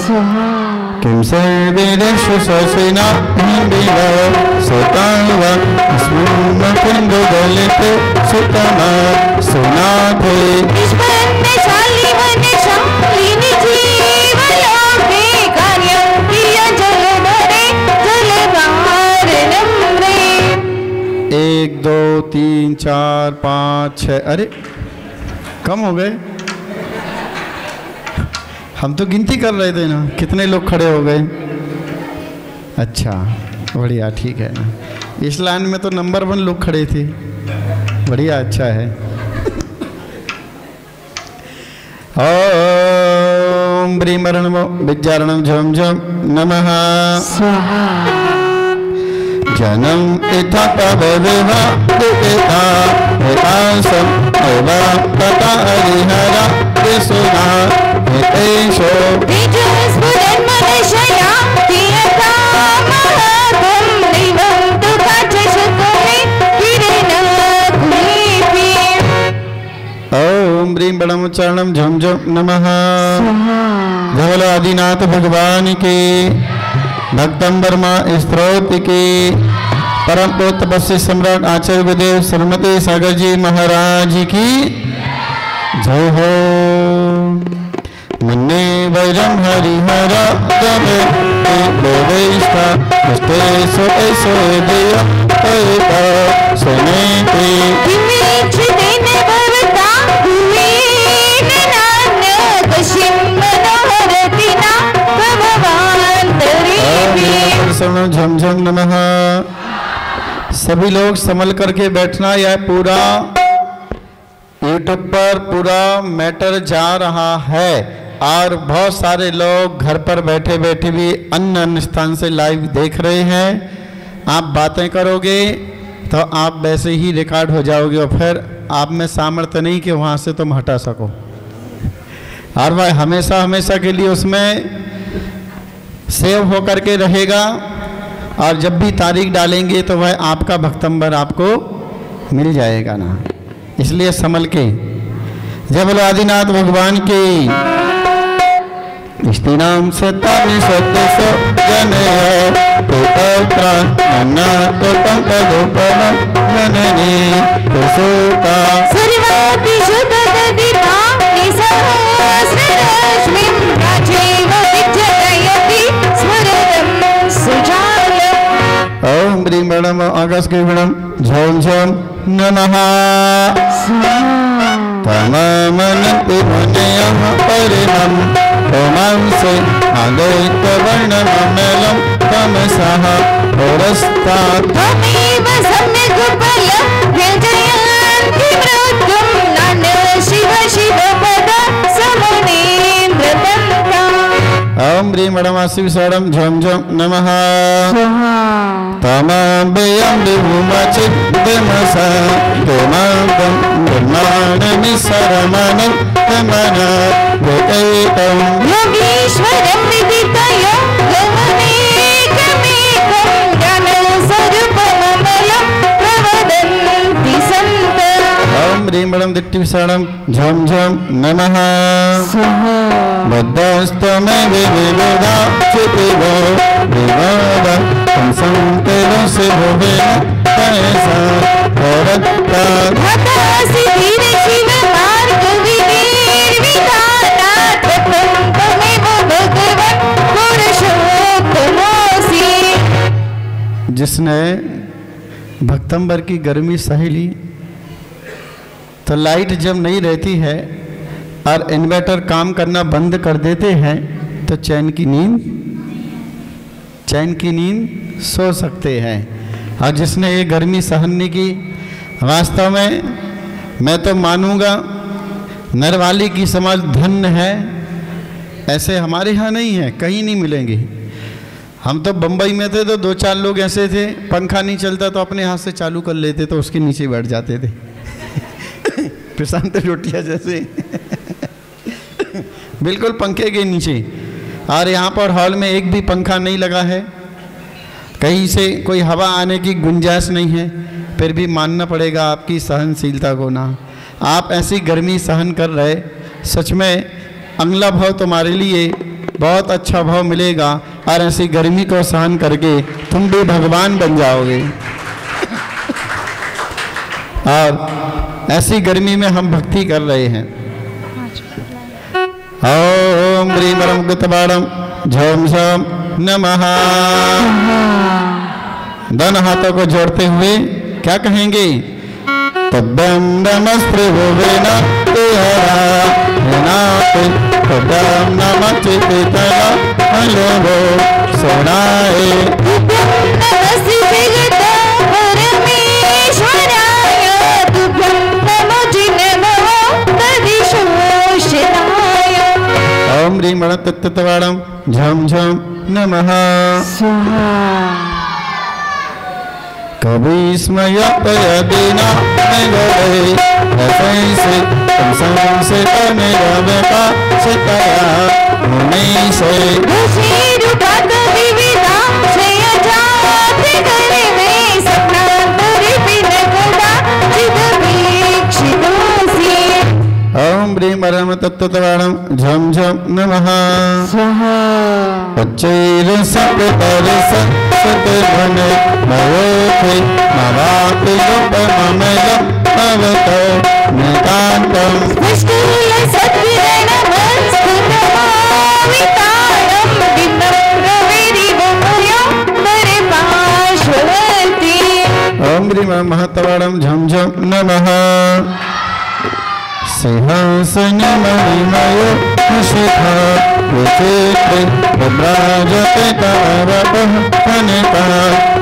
स्वाहा किं सर्वेदेषु ससेना हिन्दिव सुताव अस्मिन्नकुन्दुदलिते सुतमा सुनाथे निष्पन्नशाली वनशालिनि जीवलोके कार्यं प्रिय जलधरे जलवारणम्रे। 1 2 3 4 5 6 अरे कम हो गए। हम तो गिनती कर रहे थे ना कितने लोग खड़े हो गए। अच्छा बढ़िया ठीक है ना। इस लाइन में तो नंबर 1 लोग खड़े थे। बढ़िया अच्छा है। ओम ब्रीमरणम विद्यारणम झम झम नमः स्वाहा जनम इथा पवदेवा दुकेता हेतासम एवा तथा हरिहरा दिसुना हेतेशो तेजस्फुरन् मनशया कियता महात्मं नैवं तु काचशतमे किरणकुलीपि। ओम ब्रीं बड़म चरणम झम झम नमः धवल आदिनाथ भगवान की भक्तंबर माँ स्त्रोत की परम तपस्वी सम्राट आचार्य गुरुदेव श्रीमती सागर जी महाराज की जय हो। मन्ने वैरम हरिहरा दमे देवैष्ठा नष्टे सोते सोदेय तैता सुनेति किमिच्छितेन भवता भुवेन नान्य कशिं मनोहरति न भवान्तरेऽपि। झम झम नमः। सभी लोग संभल करके बैठना। यह पूरा यूट्यूब पर पूरा मैटर जा रहा है और बहुत सारे लोग घर पर बैठे बैठे भी अन्य अन्य स्थान से लाइव देख रहे हैं। आप बातें करोगे तो आप वैसे ही रिकॉर्ड हो जाओगे और फिर आप में सामर्थ्य नहीं कि वहाँ से तुम हटा सको। और वह हमेशा हमेशा के लिए उसमें सेव होकर के रहेगा और जब भी तारीख डालेंगे तो वह आपका भक्तंबर आपको मिल जाएगा ना। इसलिए संभल के जय बोलो आदिनाथ भगवान की। इष्टिनाम सत्तानि सत्तेषु जनय पुत्र नन्ना तो पंकजोपम जननी कुसुता सर्वातिषु तददिता निसहस्ररश्मिं राजेव विजयति स्मरतं सुजालम्। ओम ब्रीं बड़म आकाश के बिड़म झम झम नमः तममनति मुनियः परिणम ओमं से आदित्य वर्णममेलं तमसः पुरस्तात् त्वमेव सम्यक् उपलभ्यजयन्ति मृत्युं नान्य शिव शिव पद समुनीन्द्रदन्ता। ओम ह्रीं मणमासि विषाणं झं झं नमः तमाम्बेयं विभुमचिद्दमसा तमाम्बं ब्रह्माणमिसरमणं तमना गोकैतं योगीश्वरं विदितयो गमनेकमेकं ज्ञानस्वरूपममलं प्रवदन्ति सन्तः ॐ ह्रीं मणं दिट्टिविषाणं झं झं नमः बद्धस्तमे विविधा चितिवो विवाद संसंतेरस्य भुवेन तैसा परत्ता भक्तासि धीरे शिव मार्ग विनिर्विधानात् तमेव भगवन् पुरुषोत्तमोऽसि। जिसने भक्तंबर की गर्मी सह ली तो लाइट जब नहीं रहती है और इन्वर्टर काम करना बंद कर देते हैं तो चैन की नींद सो सकते हैं। और जिसने ये गर्मी सहन नहीं की, वास्तव में मैं तो मानूंगा नरवाली की समाज धन्य है। ऐसे हमारे यहाँ नहीं है, कहीं नहीं मिलेंगे। हम तो बम्बई में थे तो 2-4 लोग ऐसे थे, पंखा नहीं चलता तो अपने हाथ से चालू कर लेते तो उसके नीचे बैठ जाते थे प्रशांत रोटियाँ जैसे बिल्कुल पंखे के नीचे। और यहाँ पर हॉल में एक भी पंखा नहीं लगा है, कहीं से कोई हवा आने की गुंजाइश नहीं है, फिर भी मानना पड़ेगा आपकी सहनशीलता को ना। आप ऐसी गर्मी सहन कर रहे, सच में अगला भाव तुम्हारे लिए बहुत अच्छा भाव मिलेगा और ऐसी गर्मी को सहन करके तुम भी भगवान बन जाओगे। और ऐसी गर्मी में हम भक्ति कर रहे हैं। ओम ह्रीं परम गुतबाणम झम झम नमः। दोनों हाथों को जोड़ते हुए क्या कहेंगे? तद्दम नमस्ते भुवेना तेहरा नाते तद्दम नमस्ते तला हलो सोनाए नमस्ते जगता परमेश्वराय तुभ्यं नमो जिनमो तदिशोषणाय। ओम ह्रीं मणतत्तवाणं झम झम नमः। कभी स्मयपयदिना नगरे रसैसे संसे तनिरवका सितया मुनिसे ऋषिरुपात विविधांशय जाति करे में सप्नान्तरि पिनकुदा चिदवीक्षितोऽसि। ओम ह्रीं परमतत्त्ववाणं झम झम नमः। उच्चैर सप्तरस सतभने मयोखे मवाति लोपममलं भवतो नितान्तं निष्ठुल सद्विरणमस्तुतमावितारं बिम्बं प्रविरिवमयं परिपार्श्ववर्ती। ओम ह्रीं महत्तवाणं झम झम नमः। सिंहासनमणिमयो शिखा विचित्रे विभ्राजते तावपः कनिका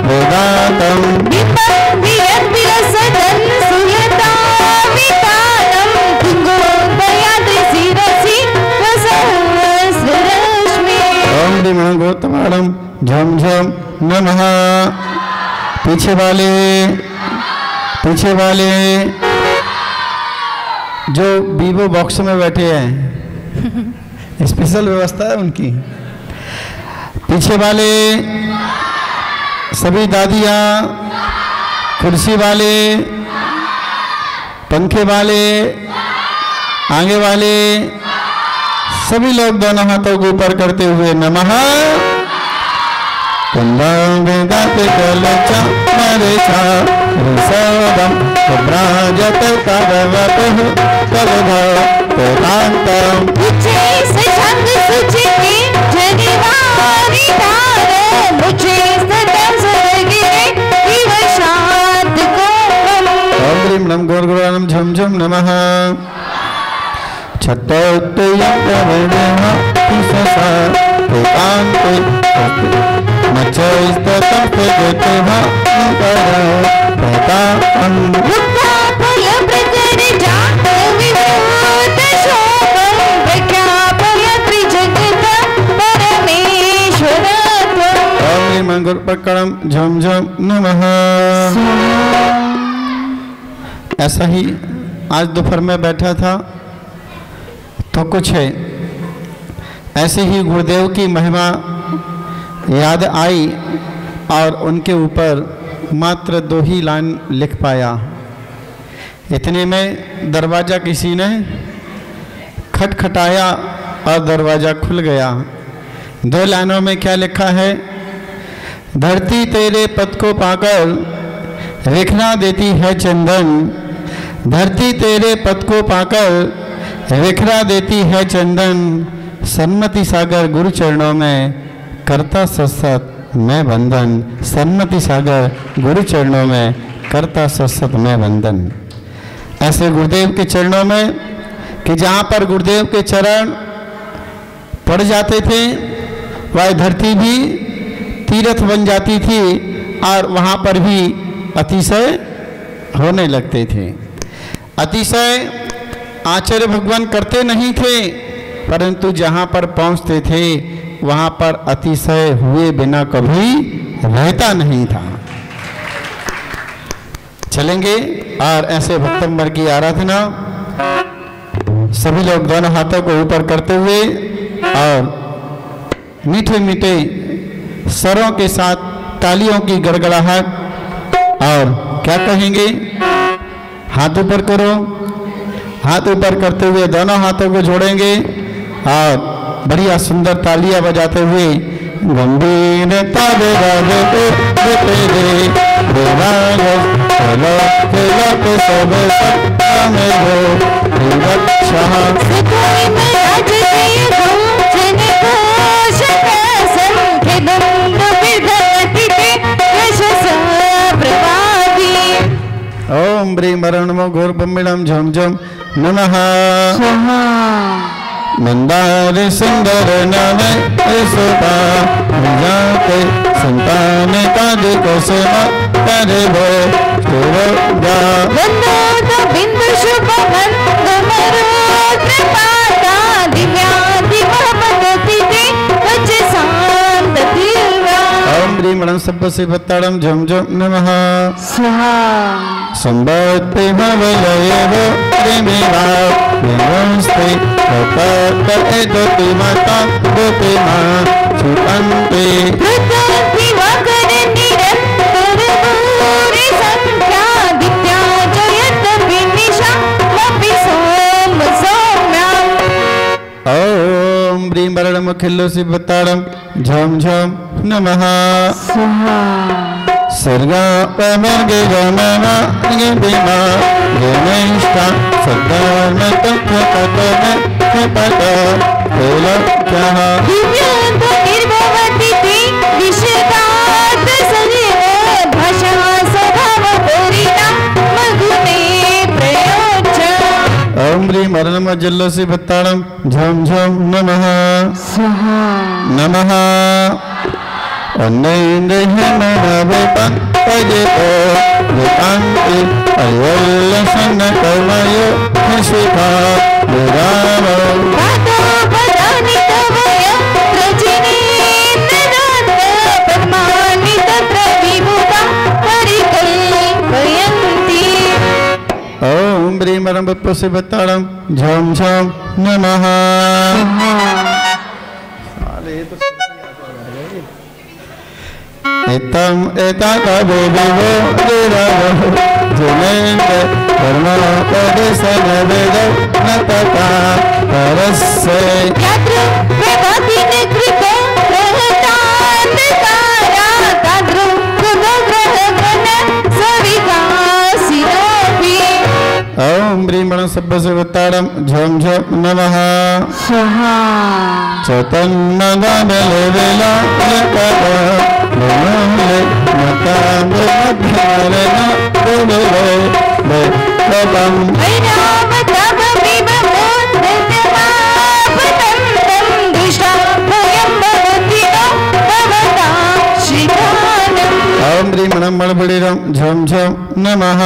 विदातं बिम्बं विरतिरसदं सुयतावितारं तुङ्गोदयाद्रिशिरसि रसहस्ररश्मि। ओम ह्रीं गौतमाणं झम झम नमः। पीछे वाले जो वीवो बॉक्स में बैठे हैं, स्पेशल व्यवस्था है उनकी। पीछे वाले सभी दादियाँ, कुर्सी वाले, पंखे वाले, आगे वाले सभी लोग दोनों हाथों को ऊपर करते हुए नमः। कुंभं वेदाते कलचा मरेचा ऋषभं विभ्राजते तदवतः तदभव तेतान्तं मुझे सशंग सुचिते जनिवारि तार मुझे सदा स्वर्गे विवशात् कोमल। ओम ह्रीं नम गौरगुणानं झम झम नमः। छत्तोत्तयं प्रवेदेह तिससा तेतान्ते मच्चैस्ततं प्रकृतिः तेतां मुक्ता फल प्रकट जात विभूत शोभं प्रख्यापय त्रिजगत परमेश्वरं। गुरुपकड़म झम झम नमः। ऐसा ही आज दोपहर में बैठा था तो कुछ है ऐसे ही गुरुदेव की महिमा याद आई और उनके ऊपर मात्र 2 ही लाइन लिख पाया। इतने में दरवाज़ा किसी ने खटखटाया और दरवाज़ा खुल गया। 2 लाइनों में क्या लिखा है? धरती तेरे पद को पाकर बिखरा देती है चंदन, धरती तेरे पद को पाकर बिखरा देती है चंदन, सन्मति सागर गुरु चरणों में करता सत्सत मैं वंदन, सन्मति सागर गुरु चरणों में करता सत्सत मैं वंदन। ऐसे गुरुदेव के चरणों में कि जहाँ पर गुरुदेव के चरण पड़ जाते थे वह धरती भी तीर्थ बन जाती थी और वहाँ पर भी अतिशय होने लगते थे। अतिशय आचार्य भगवान करते नहीं थे, परंतु जहाँ पर पहुँचते थे वहाँ पर अतिशय हुए बिना कभी रहता नहीं था। चलेंगे और ऐसे भक्तंबर की आराधना सभी लोग दोनों हाथों को ऊपर करते हुए और मीठे मीठे स्वरों के साथ तालियों की गड़गड़ाहट और क्या कहेंगे? हाथ ऊपर करो। हाथ ऊपर करते हुए दोनों हाथों को जोड़ेंगे और बढ़िया सुंदर तालियां बजाते हुए गंभीर ताबे राजे ओम ब्री मरणमो घोर बम्बिड़म झम झम नमः। मंदार सुंदर नाम सुता जाते संतान काज को सेवा करे वो गा बिंदु शुभ मंद मरोद पाता दिव्या दिवापति ते वच शांत दिव्या। ओम ब्री मरण सब से भत्ताड़म झम झम नमः। संबत्ति भवलयव प्रेमिवा नमस्ते कपति माता दुति मां सुपंते कृतज्ञ वकर निरंतर पूरी संख्या दित्या जयत विनिशा मपि सोम सौम्यम। ओम ब्री मरणम खिल्लो से भत्ताड़म झम झम नमः। सर्गा पमर्ग गमना गिमा गणेष्ठा सदान तत्व पतन पत कोलक्यः दिव्यांत निर्भवति ते विशदात सजीव भाषा स्वभाव पूरिता मधुने प्रयोज्य। ओम ब्री मरणम जल्लो से भत्ताड़म झम झम नमः नमः। ओम ब्री मरम बप्पो से बताड़म झम झम नमः। एतम एताका बेबो देवो जनेन्द्र कर्मा पदेशन वेद नतका परस्य यत्र वेदाति निकृतो रहतान तारा ताद्रु कुग्रह गण सविकासिनोपि। ओम ब्रीमण सब्ब से बताड़म झम झम नमः। चतन्नदले वेला लकवा नमले मतांग मध्यरन देवले देवम वैराम तब विम मुद्दमा पतम तम दुष्टा भयं भवति नो भवता श्रीधानम। ओम ब्रीमण मणबड़ीरम झम झम नमः।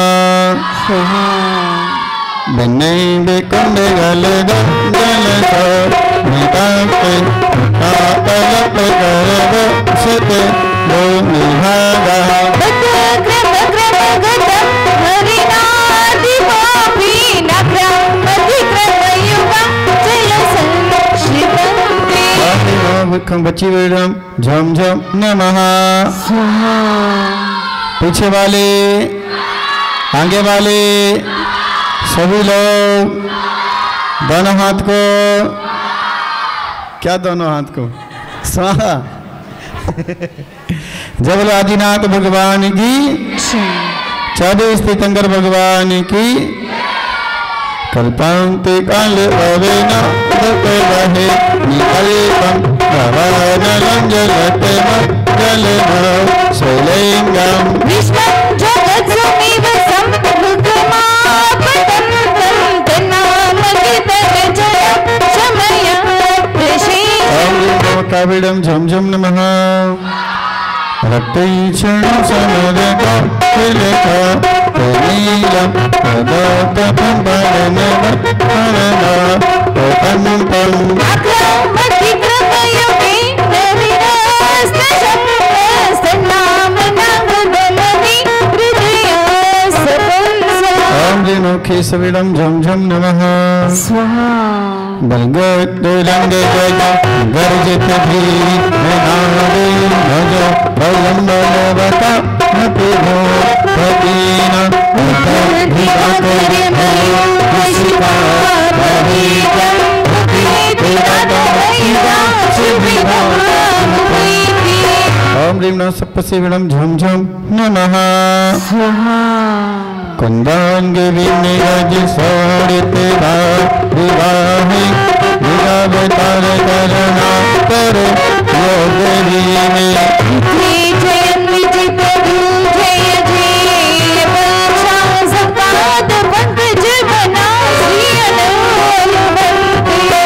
बन्ने बेकुंडे गले जल निताते तापलप करव सते बच्ची वेदम झम झम नमः। पीछे वाले आगे वाले सभी लोग दोनों हाथ को, क्या दोनों हाथ को स्वाहा। जबल आदिनाथ भगवान की, 24 तीर्थंकर भगवान की। कल्पांते काल अवेन रहे निकल्पम भवनलं जलते मज्जलम शैलेंगम विष्णु जगत्सुमिव संभुगमापदं तन्नाम गीतजय शमय प्रशीष। काविडं झम झम नमः। रक्तैक्षण समरका तिलका नीलम पदातपं बलनम हरणा पतंपं अक्रमति कृपयोगे नरिरास्तशं सन्नाम नमोदमि हृदय सपंसा। ओम ऋणोखे सविडं झम झम नमः। स्वाहा। बलगोत्तुलंग गज गर्जित भी नादे नजो प्रलंबनवता नपिभो पतीना उतधिका करे मैं शिवा भविका ओम ह्रीं नमः सप्तशिविणं झम झम नमः। कुंदांगे विनिरज सोड़ित विवाहे विरावतार करना कर योगरी में जयन विजित जय जय वर्षा सपाद पंकज बना श्रीअनोल बंदे।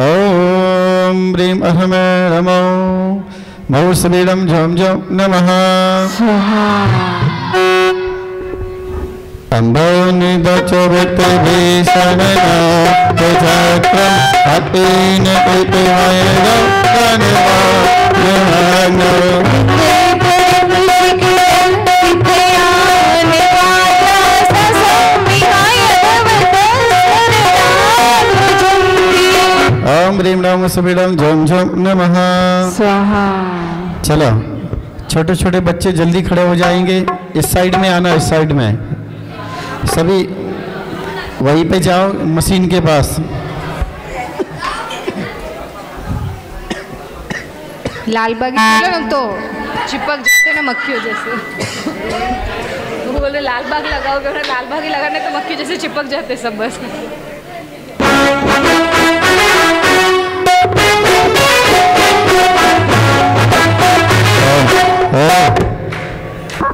ओम ह्रीं अहम नमो मौसवीडं झम झम नमः। अंबोनि दचोवित भीषणना चक्रम हतेन पितुमय गणवा यहनो ओम ह्रीं नमः सविडं झम झम नमः। स्वाहा। चलो छोटे छोटे बच्चे जल्दी खड़े हो जाएंगे। इस साइड में आना, इस साइड में सभी वहीं पे जाओ मशीन के पास। लाल बाग ना तो चिपक जाते ना मक्खियों जैसे। वो बोले लाल बाग लगाओगे, लाल बाग ही लगाने तो मक्खी जैसे चिपक जाते सब बस।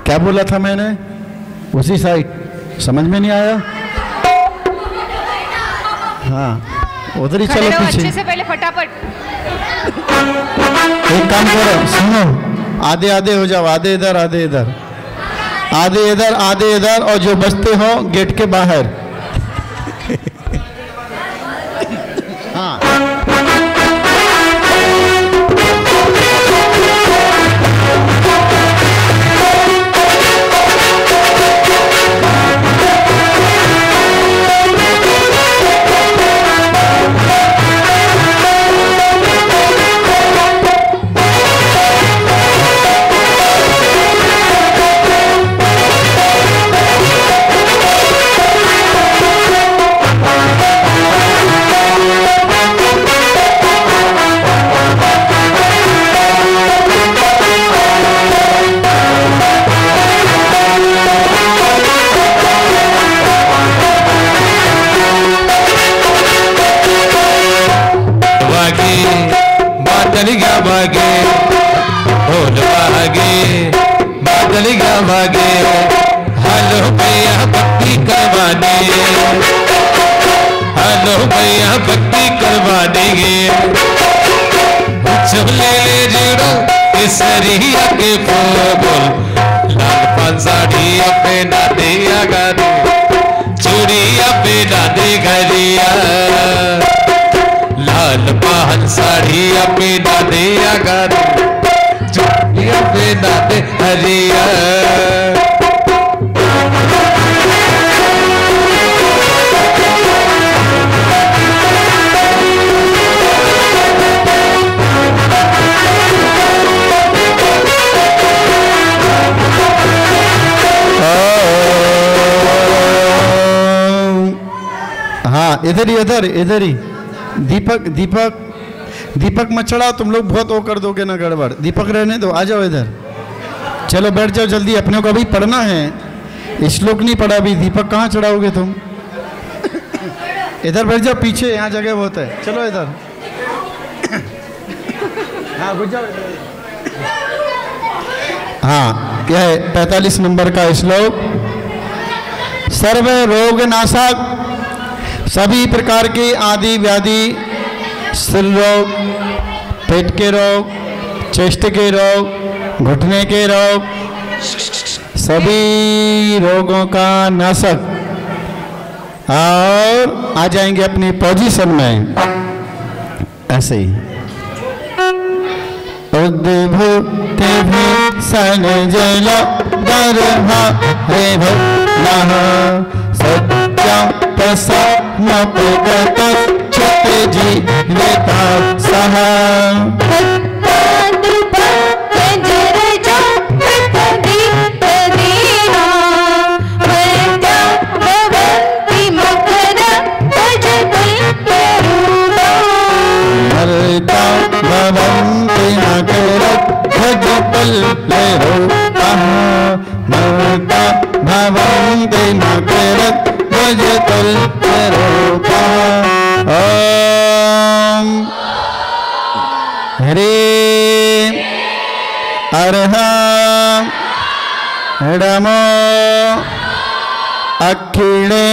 क्या बोला था मैंने? उसी साइड समझ में नहीं आया? हाँ उधर ही चलो पीछे। अच्छे से पहले फटाफट। एक काम करो, सुनो, आधे आधे हो जाओ, आधे इधर आधे इधर, आधे इधर आधे इधर, और जो बचते हो गेट के बाहर। हाँ भागे ढोल भागे बादल गा भागे हेलो भैया भक्ति करवा दे, हेलो भैया भक्ति करवा देंगे। चले ले जुड़ो केसरिया के बोल, लाल पान साड़ी पे ना दिया गाड़ी, चूड़िया पे ना दे घरिया, लाल पान साड़ी पे ना दिया गाड़ी, चूड़िया पे हरिया। हाँ इधर ही इधर ही दीपक दीपक दीपक मत चढ़ाओ, तुम लोग बहुत वो कर दोगे ना गड़बड़। दीपक रहने दो, आ जाओ इधर। चलो बैठ जाओ जल्दी, अपने को अभी पढ़ना है। श्लोक नहीं पढ़ा अभी। दीपक कहाँ चढ़ाओगे तुम? इधर बैठ जाओ पीछे, यहाँ जगह बहुत है। चलो इधर। हाँ घुस जाओ। हाँ क्या है 45 नंबर का श्लोक। सर्व रोग नाशक, सभी प्रकार के आदि व्याधि, सिर रोग, पेट के रोग, चेस्ट के रोग, घुटने के रोग, सभी रोगों का नाशक। और आ जाएंगे अपनी पोजीशन में ऐसे ही। उद्भूत भीषण जल दरहा रे भक्तः सत्यं प्रसन्नपगत चित्त जीविता सह। भवन्ति मकरत् भजतल्परूपः, मर्ता भवन्ति मकरत् भजतल्परूपः। ॐ ह्रीं अर्हं नमो अखिले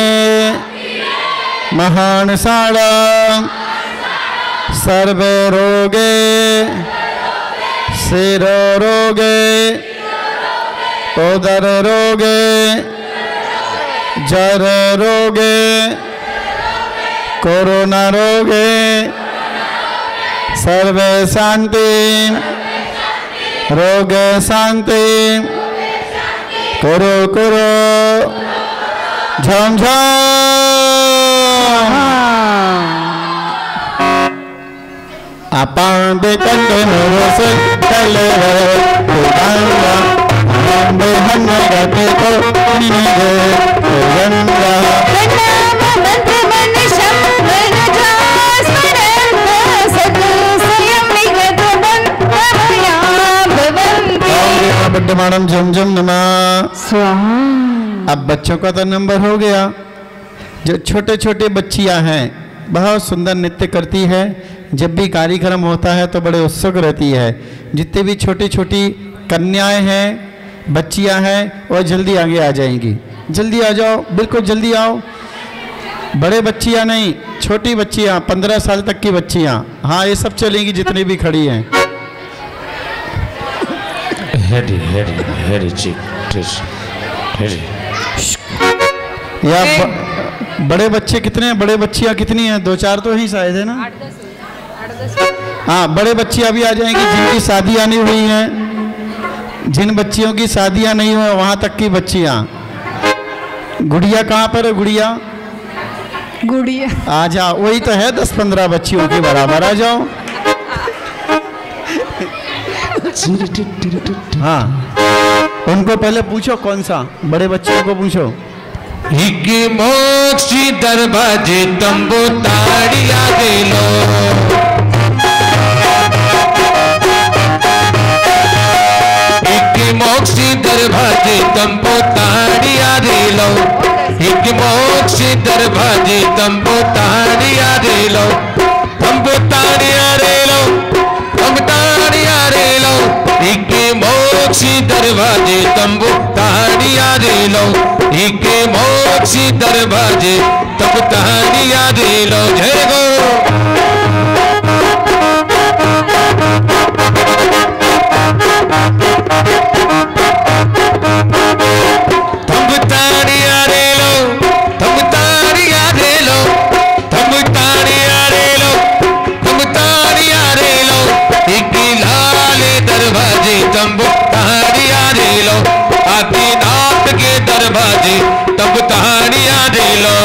महानसाळं सर्वे रोगे शिरो रोगे उदर रोगे जर रोगे कोरोना रोगे सर्वे शांति रोग शांति कुरु कुरु झम झम। अपान बेकंड नरोस कले पुराना हम बेहन गते को निगे रंगा मंत्र मन शब्द जास स्मरण सद स्वयं निगत बन भयाम भवन्ति। बड्डमाणम झम झम नमः स्वाहा। अब बच्चों का तो नंबर हो गया। जो छोटे छोटे बच्चियां हैं बहुत सुंदर नृत्य करती है। जब भी कार्यक्रम होता है तो बड़े उत्सुक रहती है। जितने भी छोटी छोटी कन्याएं हैं, बच्चियां हैं, वो जल्दी आगे आ जाएंगी। जल्दी आ जाओ, बिल्कुल जल्दी आओ। बड़े बच्चियां नहीं, छोटी बच्चियां, 15 साल तक की बच्चियां। हाँ ये सब चलेंगी जितनी भी खड़ी हैं। हेडी हेडी हेडी चिक हेडी। या बड़े बच्चे कितने हैं? बड़े बच्चियां कितनी हैं? 2-4 तो ही शायद है ना। हाँ बड़े बच्चियां भी आ जाएंगी जिनकी शादियां नहीं हुई हैं। जिन बच्चियों की शादियां नहीं हुई वहां तक की बच्चियां। गुड़िया कहाँ पर है? गुड़िया गुड़िया आ जाओ। वही तो है 10-15 बच्चियों के बराबर। आ जाओ। हाँ उनको पहले पूछो कौन सा। बड़े बच्चों को पूछो। हिग्गी मोक्षी दरवाजे तंबू ताड़िया दे लो। हिग्गी मोक्षी दरवाजे तंबू ताड़िया दे लो। हिग्गी मोक्षी दरवाजे तंबू ताड़िया दे लो। तंबू ताड़िया दे लो, तंबू ताड़िया दे लो। हिग्गी मोक्षी दरवाजे तंबू ताड़िया दे लो। हिग्गी मोक्षी दरवाजे तब ताड़िया दे लो। जय गो तब ताड़िया दे लो, तब ताड़िया दे लो, तब ताड़िया दे लो, तब ताड़िया दे लो। हिग्गी लाल दरवाजे तंबू ताड़िया दे बाजे तब ताड़ियां दे लो।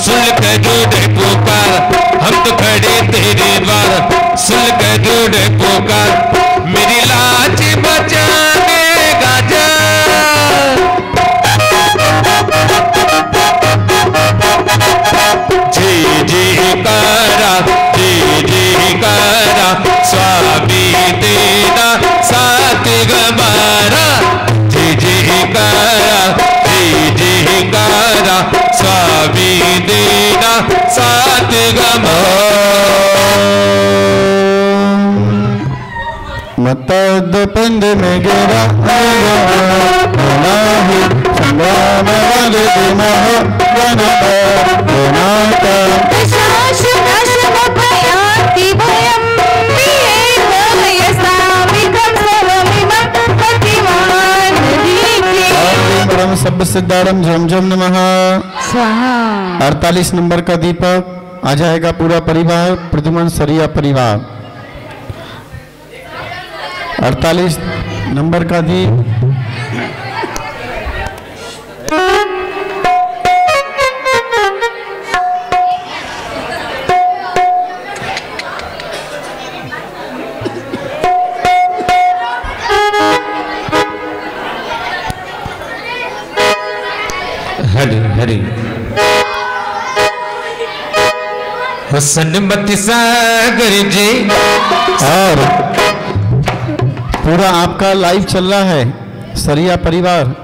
सुन के जोड़े पुकार, हम तो खड़े तेरे द्वार, सुन के जोड़े पुकार, मेरी लाज बचानेगा जा। जी जी कारा, जी जी कारा, स्वामी तेरा साथ गवारा। जी जी कारा, जी जी कारा, स्वामी देना साथ गमा। मतद पंद में गिरा संग्राम वाले सब सिद्धारम झम झम नमः स्वाहा। 48 नंबर का दीपक आ जाएगा पूरा परिवार, प्रद्युमन सरिया परिवार। 48 नंबर का दीप हरी हरी हुसन मति सागर जी। और पूरा आपका लाइव चल रहा है सरिया परिवार,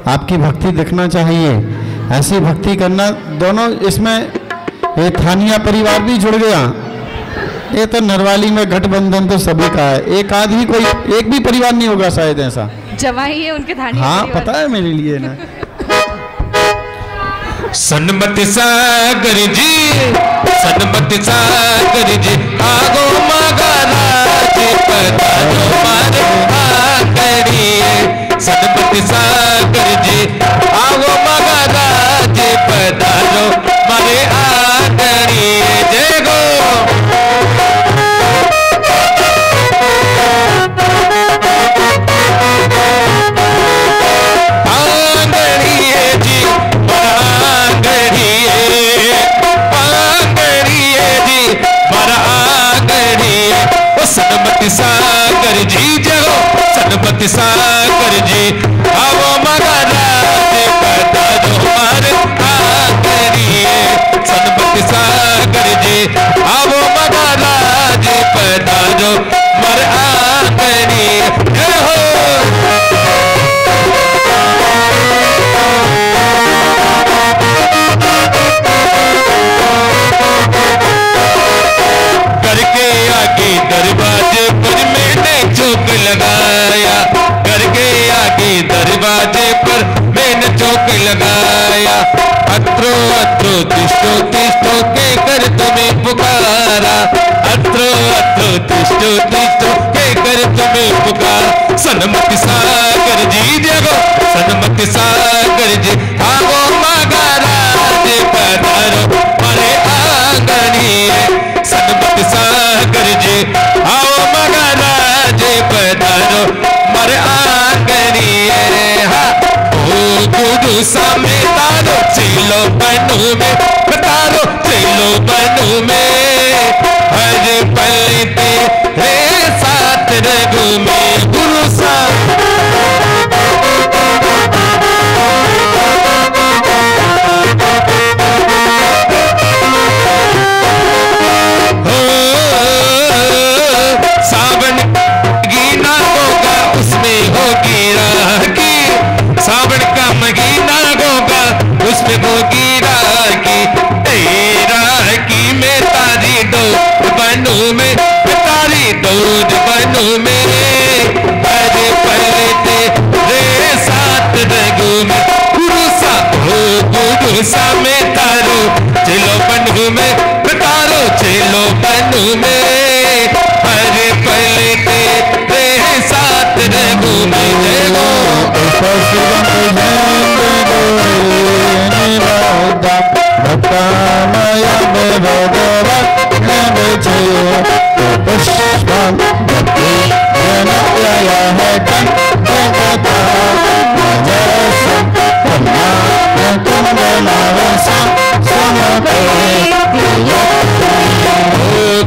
आपकी भक्ति दिखना चाहिए, ऐसी भक्ति करना। दोनों इसमें ये थानिया परिवार भी जुड़ गया। ये तो नरवाली में गठबंधन तो सभी का है, एक आदमी कोई एक भी परिवार नहीं होगा शायद ऐसा। जवाई है उनके थाने। हाँ पता है मेरे लिए ना। सनमति सागर जी, सनमति सागर जी, आगो मगराज पधारो मारे आंगड़िए। सनमति सागर जी, आगो मगराज पधारो मारे आंगड़िए। जय गो सनमति सागर जी, जगो सनमति सागर जी, आवो मगराज पधारो मारे आंगड़िए। सनमति सागर जी, आवो मगराज पधारो मारे आंगड़िए। जय हो करके आगे दरवाजे पर मैंने चौक लगाया, करके आगे दरवाजे पर मैंने चौक लगाया। अत्रो अत्रो तिष्ठो तिष्ठो के कर तुम्हें पुकारा, अत्रो अत्रो तिष्ठो तिष्ठो के कर तुम्हें पुकारा। सनमति सागर जी, जगो सनमति सागर जी, आवो मगराज पधारो मारे आंगड़िए। सनमति सागर जी, आओ मगराज पधारो मारे आंगड़िए। ओ गुरु सामे तारो चलो बनू में, तारो चलो बनू में, हर पल तेरे साथ रघु में। गुरु सा सावन गीना होगा उसमें होगी रागी, सावन का महीना होगा उसमें होगी रागी।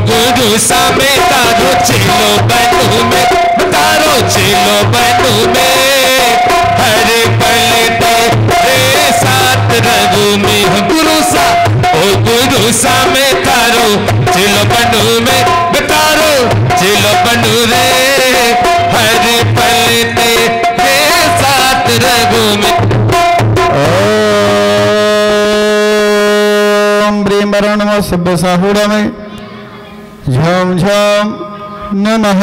गुरु सामे तारो चिलो बनू में, तारो चिलो बनू में, हर पल तेरे साथ रहूं मैं। गुरु सा ओ गुरु सामे तारो चिलो बनू में, तारो चिलो बनू रे, हर पल तेरे साथ रहूं मैं। ओम ब्रीम वरुण नमः सभ्य साहुड़ा में झम झम नमः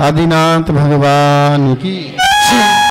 आदिनाथ भगवान की।